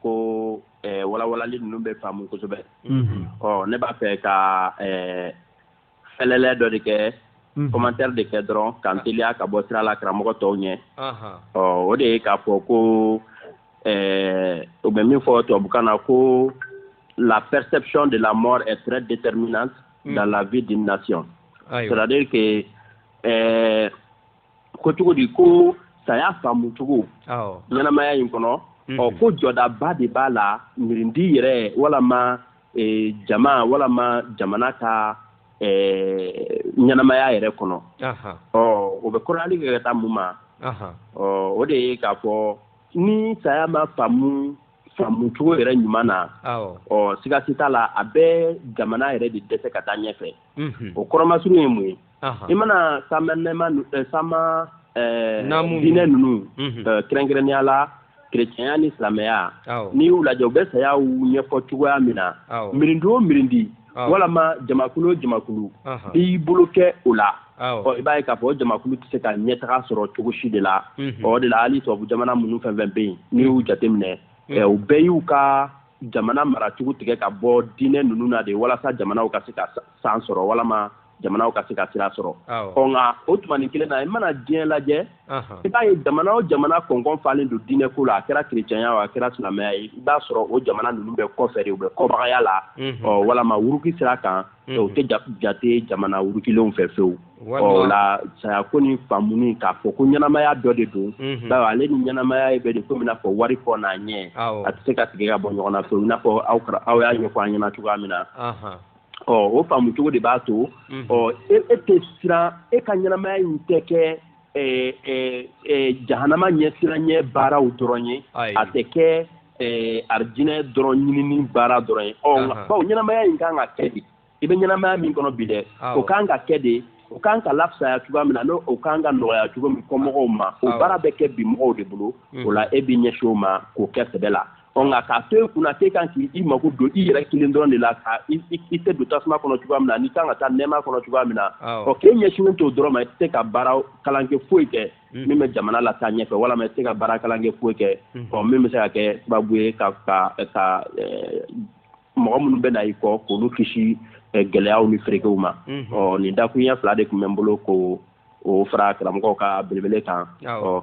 Speaker 18: ko walawalali ninnu bɛ faamu kosɛbɛ ne b'a fɛ ka fɛlɛlɛ dɔ de kɛ commentaire de kɛ dɔrɔn k'an teliya ka bɔ sira la karamɔgɔ tɔw ɲɛ o de ye k'a fɔ ko o bɛ min fɔ tubabukan na ko la perception de la mort est très déterminante dans la vie d'une nation. C'est-à-dire que ko cogo di ko saya faamu cogo ɲɛnamaya in kɔnɔ ko jɔdaba de b'a la mirindi yɛrɛ walama jama walama jamana ka ɲanamaya yɛrɛ kɔnɔ o bɛ kɔrɔli kɛ ka taa mun ma o de ye k'a fɔ ni saya ma faamu cogo yɛrɛ ɲuman na siga si t'a la a bɛ jamana yɛrɛ de dɛsɛ ka taa ɲɛfɛ o kɔrɔmasuru ye mun ye i mana sama diinɛ ninnu kɛrɛnkɛrɛnnenya la kerecɛnya ni silamɛya n'i y'u lajɛ u bɛ sayaw ɲɛfɔ cogoya min na mirindi o mirindi walama jamakulu o jamakulu i y'i bolo kɛ o la i b'a ye k'a fɔ o jamakulu tɛ se ka ɲɛtaga sɔrɔ cogo si de la o de la hali tubabu jamana minnu fɛn fɛn bɛ yen n'i y'u jateminɛ u bɛɛ y'u ka jamana maracogo tigɛ ka bɔ diinɛ ninnu na de walasa jamanaw ka se ka san sɔrɔ walama jamanaw ka se ka sira sɔrɔ nka o tuma nin kelen na i mana diɲɛ lajɛ i b'a ye jamana o jamana kɔnkɔn falen don diinɛ ko la a kɛra kerecɛnya o a kɛra silamɛya ye i b'a sɔrɔ o jamana ninnu bɛ kɔfɛ de u bɛ kɔbagaya la walama wuruki sira kan o tɛ jate jamana wurukilenw fɛ fewu o la saya ko ni faamuni k'a fɔ ko ɲɛnamaya dɔ de don bawo ale ni ɲɛnamaya ye bɛ de komi i n'a fɔ wari kɔ n'a ɲɛ a tɛ se ka tigɛ ka bɔ ɲɔgɔn na fewu i n'a fɔ aw y'a ɲɛfɔ an ɲɛna cogoya min na o faamu cogo de b'a to e tɛ siran e ka ɲɛnamaya in tɛ kɛ jahanama ɲɛsiran ɲɛ baaraw dɔrɔn ye a tɛ kɛ arijinɛ dɔrɔn ɲinini baara dɔrɔn ye bawo ɲɛnamaya in kan ka kɛ de i bɛ ɲɛnamaya min kɔnɔ bi dɛ o kan ka kɛ de o kan ka lafisaya cogoya min na n'o o kan ka nɔgɔya cogo min fɔ mɔgɔw ma o baara bɛ kɛ bi mɔgɔw de bolo o la e b'i ɲɛsin o ma k'o kɛ sɛbɛ la nka k'a to e kunna k'e kan k'i mako don i yɛrɛ kelen dɔrɔn de la ka i tɛ don tasuma kɔnɔ cogoya min na n'i kan ka taa nɛɛma kɔnɔ cogoya min na k'e ɲɛsinnen t'o dɔrɔn ma i tɛ se ka baara kalan kɛ foyi kɛ min bɛ jamana la taa ɲɛfɛ walama i tɛ se ka baara kalan kɛ foyi kɛ min bɛ se ka kɛ sababu ye ka mɔgɔ minnu bɛ na i kɔ k'olu kisi gɛlɛyaw ni feerekew ma nin dakuruɲɛ fila de tun bɛ n bolo ko o fara karamɔgɔw ka belebele kan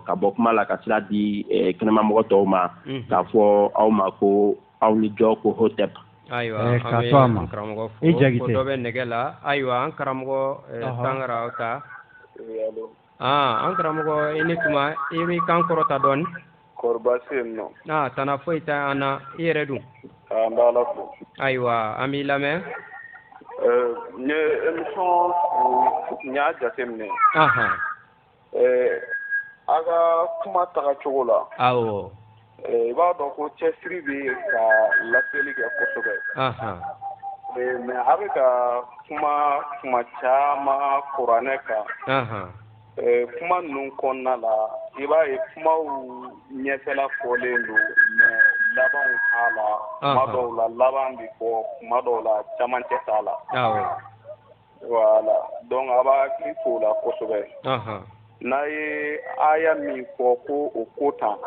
Speaker 18: ka bɔ kuma la ka sira di kɛnɛmamɔgɔ tɔw ma k'a fɔ aw ma ko aw ni jɔ ko hotep
Speaker 14: ayiwa
Speaker 3: k'a to a ma i Jagite
Speaker 14: dɔ bɛ nɛgɛ la ayiwa an karamɔgɔ Sangara ka an karamɔgɔ i ni tuma i b'i kan kɔrɔta dɔɔnin
Speaker 19: kɔri baasi ye yen nɔ
Speaker 14: tana foyi tɛ an na i yɛrɛ dun
Speaker 19: n bɛ Ala fo
Speaker 14: ayiwa an b'i lamɛn
Speaker 19: n ye émission n y'a jateminɛ a ka kuma tagacogo la
Speaker 14: awɔ
Speaker 19: i b'a dɔn ko cɛsiri bɛ ka laseli kɛ kosɛbɛ mais a bɛ ka kuma caman kuranɛ kan kuma ninnu kɔnɔna la i b'a ye kumaw ɲɛfɛla fɔlen don mais labanw t'a la kuma dɔw la laban bɛ fɔ kuma dɔw la camancɛ t'a la voilà donc a b'a hakili to o la kosɛbɛ n'a ye aya min fɔ ko o ko tan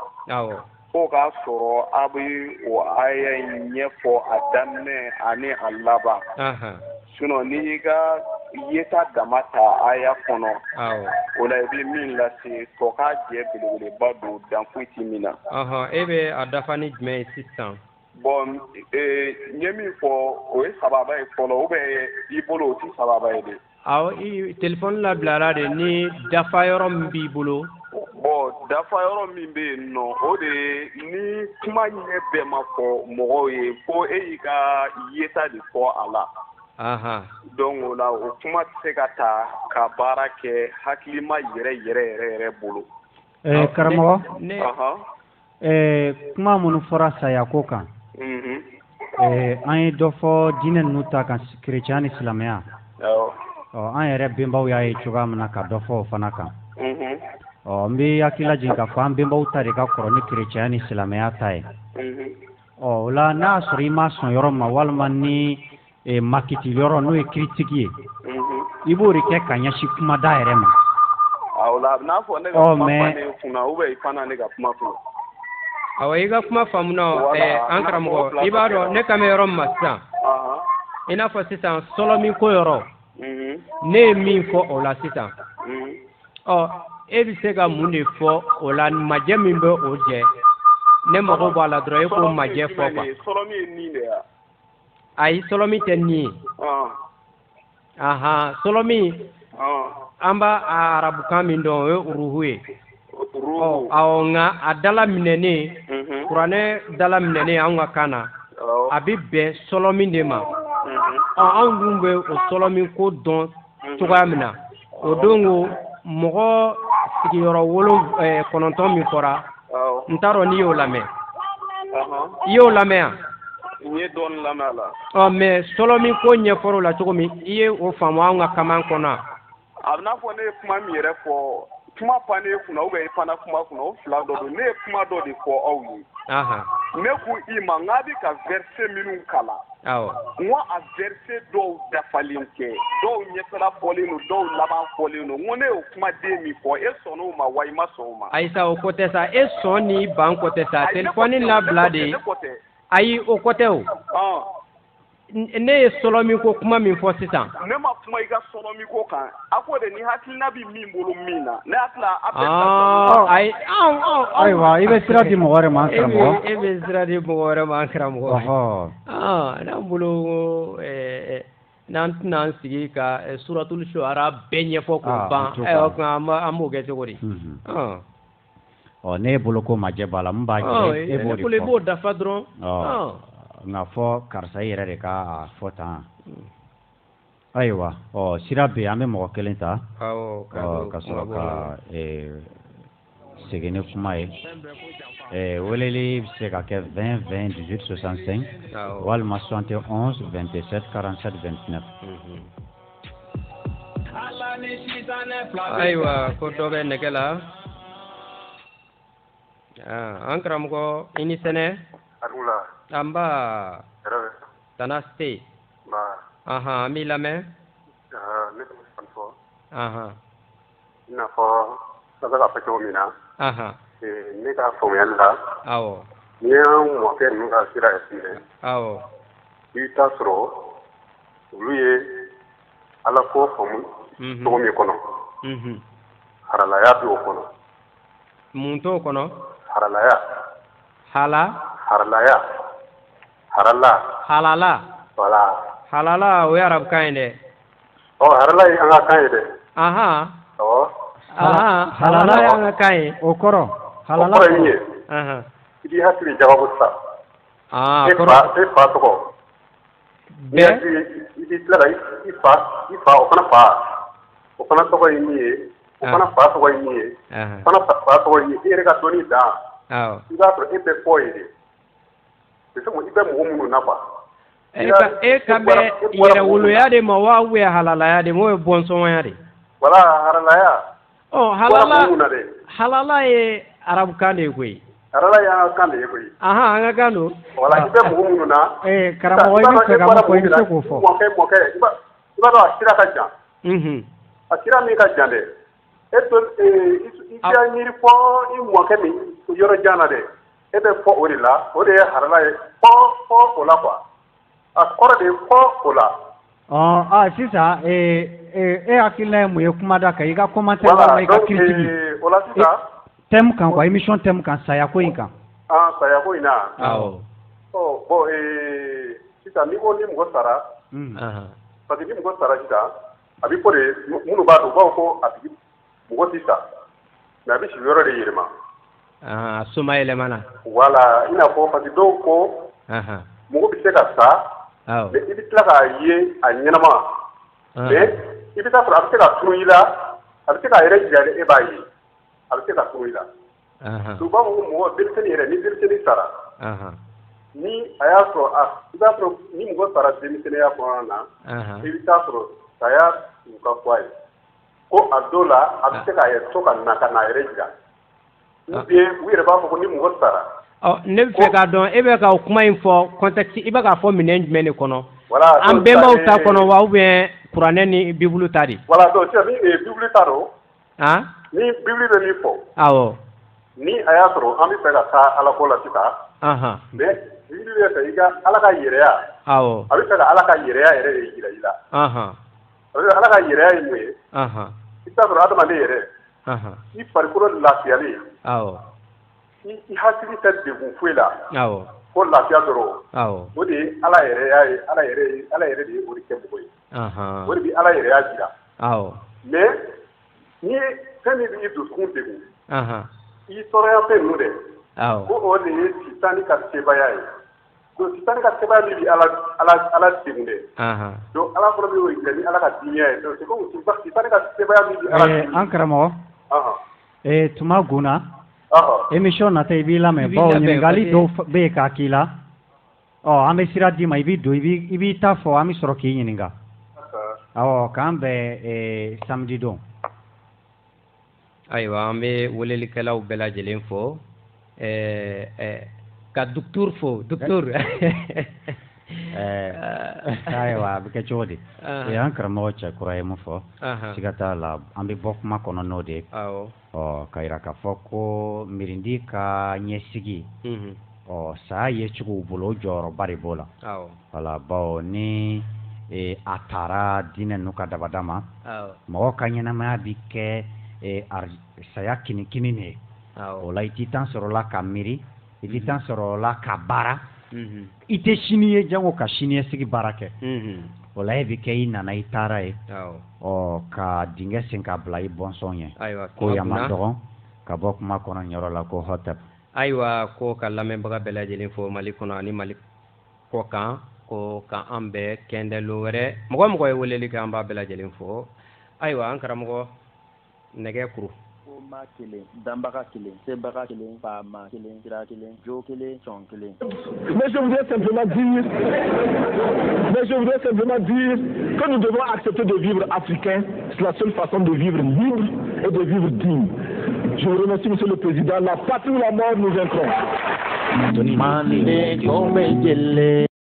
Speaker 19: fo k'a sɔrɔ a bɛ o aya in ɲɛfɔ a daminɛ ani a laban sinon n'i y'i ka yeta dama ta aya kɔnɔ o la i bɛ min lase tɔ k'a jɛ belebeleba don dan foyi tɛ min na
Speaker 14: e bɛ a dafa ni jumɛn ye sisan
Speaker 19: bon n ye min fɔ o ye sababa ye fɔlɔ ou bien i bolo o tɛ sababa ye de
Speaker 14: awɔ téléphone labilara de ni dafa yɔrɔ min b'i bolo
Speaker 19: bon dafa yɔrɔ min bɛ yen nɔ o de ye ni kuma ɲɛ bɛɛ ma fɔ mɔgɔw ye fo e y'i ka yeta de fɔ a la donc o la o kuma tɛ se ka ta ka baara kɛ hakilima yɛrɛ bolo
Speaker 3: karamɔgɔ kuma minnu fɔra sayako kan an ye dɔ fɔ diinɛ ninnu ta kan kerecɛnya ni silamɛya an yɛrɛ benbaw y'a ye cogoya min na ka dɔ fɔ o fana kan n bɛ hakili lajigin k'a fɔ an benbaw ta de ka kɔrɔ ni kerecɛnya ni silamɛya ta ye o la n'a y'a sɔrɔ i ma sɔn yɔrɔ ma walima ni makiti yɔrɔ n'o ye critique ye i b'o de kɛ ka ɲɛsin kumada yɛrɛ ma
Speaker 19: n'a fɔ ne ka kuma fannen kunna ou bien i fana ne ka kuma fɔ
Speaker 14: awɔ i ka kuma faamuna an karamɔgɔ i b'a dɔn ne kan bɛ yɔrɔ min ma sisan i n'a fɔ sisan sɔlɔmi ko yɔrɔ ne ye min fɔ o la sisan e bɛ se ka mun de fɔ o la majɛ min bɛ o jɛ ne mago b'a la dɔrɔn e k'o majɛ fɔ quoi
Speaker 19: sɔlɔmi ye nin de ye
Speaker 14: ayi sɔlɔmi tɛ nin ye sɔlɔmi an b'a arabukan min dɔn o ye uruhu ye awɔ nka a dala minɛnen kuranɛ dala minɛnen anw ka kan na a bɛ bɛn sɔlɔ min de ma anw dun bɛ o sɔlɔ min ko dɔn cogoya min na o don ko mɔgɔ sigiyɔrɔ 9 min fɔra n t'a dɔn n'i y'o lamɛn i y'o lamɛn yan
Speaker 19: n ye dɔɔnin lamɛn a la
Speaker 14: mais sɔlɔ min ko ɲɛfɔr'o la cogo min i ye o faamu an ka kaman kɔnɔ
Speaker 19: a bɛ n'a fɔ ne ye kuma min yɛrɛ fɔ kuma pannen kunna ou bien i panna kuma kunna o fila dɔ don ne ye kuma dɔ de fɔ aw ye ne ko i ma n k'a bɛ ka verset minnu kalan n ko a verset dɔw dafalen tɛ dɔw ɲɛfɛla fɔlen don dɔw laban fɔlen don n ko ne y'o kumaden min fɔ e sɔnn'o ma wa i ma sɔn o ma
Speaker 14: ayi sa o ko tɛ sa e sɔn ni ban ko tɛ sa telefɔni labila de ayi o ko tɛ o ne ye sɔlɔ min ko kuma min fɔ sisan
Speaker 19: ne ma kuma i ka sɔlɔ min ko kan a ko de ni hakilina bɛ min bolo min na ne hakili a bɛ
Speaker 14: ayi
Speaker 3: ayiwa i bɛ sira di mɔgɔ wɛrɛ ma an karamɔgɔ
Speaker 14: e bɛ sira di mɔgɔ wɛrɛ ma an karamɔgɔ n'an bolo n'an tɛna an sigi ka suratul shuara bɛɛ ɲɛfɔ k'o ban an b'o kɛ cogo di
Speaker 3: ne bolo ko majɛ b'a la mun b'a jɛ e b'o de fɔ
Speaker 14: i b'o dafa dɔrɔn
Speaker 3: nka fɔ karisa i yɛrɛ de ka fɔ tan ayiwa sira bɛ an bɛ mɔgɔ kelen ta ka sɔrɔ ka segin ni kuma ye weleli bɛ se ka kɛ 20 20 18 65 walima 71 27 47 29
Speaker 14: ayiwa ko dɔ bɛ nɛgɛ la an karamɔgɔ i ni sɛnɛ Amba Tanaste an b'i lamɛn
Speaker 19: ne tun bɛ fɔ i n'a fɔ a bɛ ka fɔ cogo min na ne ka faamuyali la n'i y'an mɔkɛ ninnu ka sira minɛ i bɛ taa sɔrɔ olu ye ala ko faamu cogo min kɔnɔ haralaya bɛ o kɔnɔ
Speaker 14: mun t'o kɔnɔ
Speaker 19: haralaya haralaya
Speaker 14: halala
Speaker 19: voilà
Speaker 14: halala o ye arabukan ye dɛ
Speaker 19: harala ye an ka kan ye dɛ
Speaker 14: halala ye an ka kan ye
Speaker 3: o kɔrɔ
Speaker 19: halala o kɔrɔ ye min ye i b'i hakili jababu sa e fa tɔgɔ bɛɛ i b'i tila ka i fa o fana tɔgɔ ye min ye o fana fa tɔgɔ ye min ye o fana fa tɔgɔ ye min ye i yɛrɛ ka dɔnni dan i b'a sɔrɔ e bɛ fɔ ye de i bɛ mɔgɔ minnu na quoi
Speaker 14: e ka bɛ yɛrɛwoloya de ma wa ou bien halalaya de m'o ye bɔnsɔnya de
Speaker 19: voilà halala
Speaker 14: halala ye arabukan de ye koyi
Speaker 19: halala ye an ka kan de ye koyi
Speaker 14: an ka kan don
Speaker 19: voilà i bɛ mɔgɔ minnu na
Speaker 3: karamɔgɔ i bɛ fɛ ka mun fɔ i bɛ se k'o fɔ
Speaker 19: mɔkɛ i b'a dɔn a sira ka jan a sira min ka jan dɛ e to i tɛ miiri fɔ i mɔkɛ min yɔrɔ jan na dɛ e bɛ fɔ o de la o de ye harala ye fɔ o la quoi a kɔrɔ de ye fɔ o la
Speaker 3: sisan e hakilina ye mun ye kuma da kan i ka commentaire walima i ka critique
Speaker 19: o la sisan
Speaker 3: thème kan quoi émission thème kan saya ko in kan
Speaker 19: saya ko in na bon sisan n'i ko ni mɔgɔ sara parce que ni mɔgɔ sara sisan a bɛ fɔ de minnu b'a dɔn u b'a fɔ ko a tigi mɔgɔ tɛ sa mais a bɛ si yɔrɔ de yɛlɛma
Speaker 14: soma yɛlɛmana
Speaker 19: voilà i n'a fɔ parce que dɔw ko mɔgɔ bɛ se ka sa mais i bɛ tila k'a ye a ɲɛnama mais i bɛ taa sɔrɔ a bɛ se ka tunu i la a bɛ se k'a yɛrɛ jira e b'a ye a bɛ se ka tunu i la donc u b'a fɔ ko mɔgɔ denmisɛnnin yɛrɛ ni denmisɛnnin sara ni a y'a sɔrɔ i b'a sɔrɔ ni mɔgɔ sara denmisɛnninya kɔnɔna na i bɛ taa sɔrɔ saya u ka fɔ a ye ko a dɔw la a bɛ se k'a yɛrɛ to ka na ka n'a yɛrɛ jira ou bien u yɛrɛ b'a fɔ ko ni mɔgɔ sara
Speaker 14: ne bɛ fɛ k'a dɔn e bɛ ka o kuma in fɔ contexte i bɛ k'a fɔ minɛn jumɛn de kɔnɔ an bɛnbaw ta kɔnɔ wa ou bien kuranɛ ni bibulu ta de
Speaker 19: voilà donc sisan ni bibulu ta don ni bibulu bɛ min fɔ ni a y'a sɔrɔ an bɛ fɛ ka taa ala ko la sisan mais bibulu bɛ fɛ i ka ala ka yɛrɛya a bɛ fɛ ka ala ka yɛrɛya yɛrɛ de jira i la a bɛ fɛ ala ka yɛrɛya ye mun ye i t'a sɔrɔ adamaden yɛrɛ i farikolo lafiyalen i hakili tɛ degun foyi la ko lafiya dɔrɔn o de ye ala yɛrɛya ye ala yɛrɛ de ye o de kɛ mɔgɔ ye o de bɛ ala yɛrɛya jira mais ni fɛn min bɛ i dusukun degun i tɔɔrɔya fɛn ninnu dɛ ko o de ye sitani ka sebaya ye donc sisan ka sɛbɛn min bi ala degun dɛ donc ala fɔlɔ bɛ y'o ni ala ka diɲɛ ye donc c'est comme sisan ka sɛbɛn min bi ala
Speaker 3: an karamɔgɔ tuma gunna émission nata i b'i lamɛn bawo ɲininkali dɔw bɛ yen k'a k'i la an bɛ sira d'i ma i b'i don i b'i ta fɔ an bɛ sɔrɔ k'i ɲininka awɔ k'an bɛn samedi don
Speaker 14: ayiwa an bɛ welelikɛlaw bɛɛ lajɛlen fo ka docteur fo docteur
Speaker 3: ayiwa a bɛ kɛ cogo di an karamɔgɔ cɛ kura ye mun fɔ siga t'a la an bɛ bɔ kuma kɔnɔ n'o de ye ka yira k'a fɔ ko mirindi ka ɲɛsigi saya ye cogow bolo o jɔyɔrɔba de b'o la wala bawo ni a taara diinɛ ninnu ka dabada ma mɔgɔ ka ɲɛnamaya bi kɛ saya kinikini de ye o la i t'i tan sɔrɔla ka miiri i t'i tan sɔrɔla ka baara i tɛ sini ye jango ka siniɲɛsigi baara kɛ o la e bɛ kɛ i nana i taara ye ka dingɛ sen k'a bila i bɔnsɔn ye ko yan ma dɔgɔn ka bɔ kuma kɔnɔ ɲɛyɔrɔ la ko hɔtɛp
Speaker 14: ayiwa ko ka lamɛnbaga bɛɛ lajɛlen fo mali kɔnɔ ani mali kɔ kan ko k'an bɛɛ kɛndɛlo wɛrɛ mɔgɔ mɔgɔ ye weleli kɛ an b'a bɛɛ lajɛlen fo ayiwa an karamɔgɔ nɛgɛ kuru
Speaker 18: ma kelen danbaga kelen sebaga kelen faama kelen sira kelen jo kelen sɔn kelen.
Speaker 2: Mais je voudrais simplement dire que nous devons accepter de vivre africain. C'est la seule façon de vivre libre et de vivre digne. Je vous remercie, Monsieur le Président. La patrie ou la mort, nous vaincrons.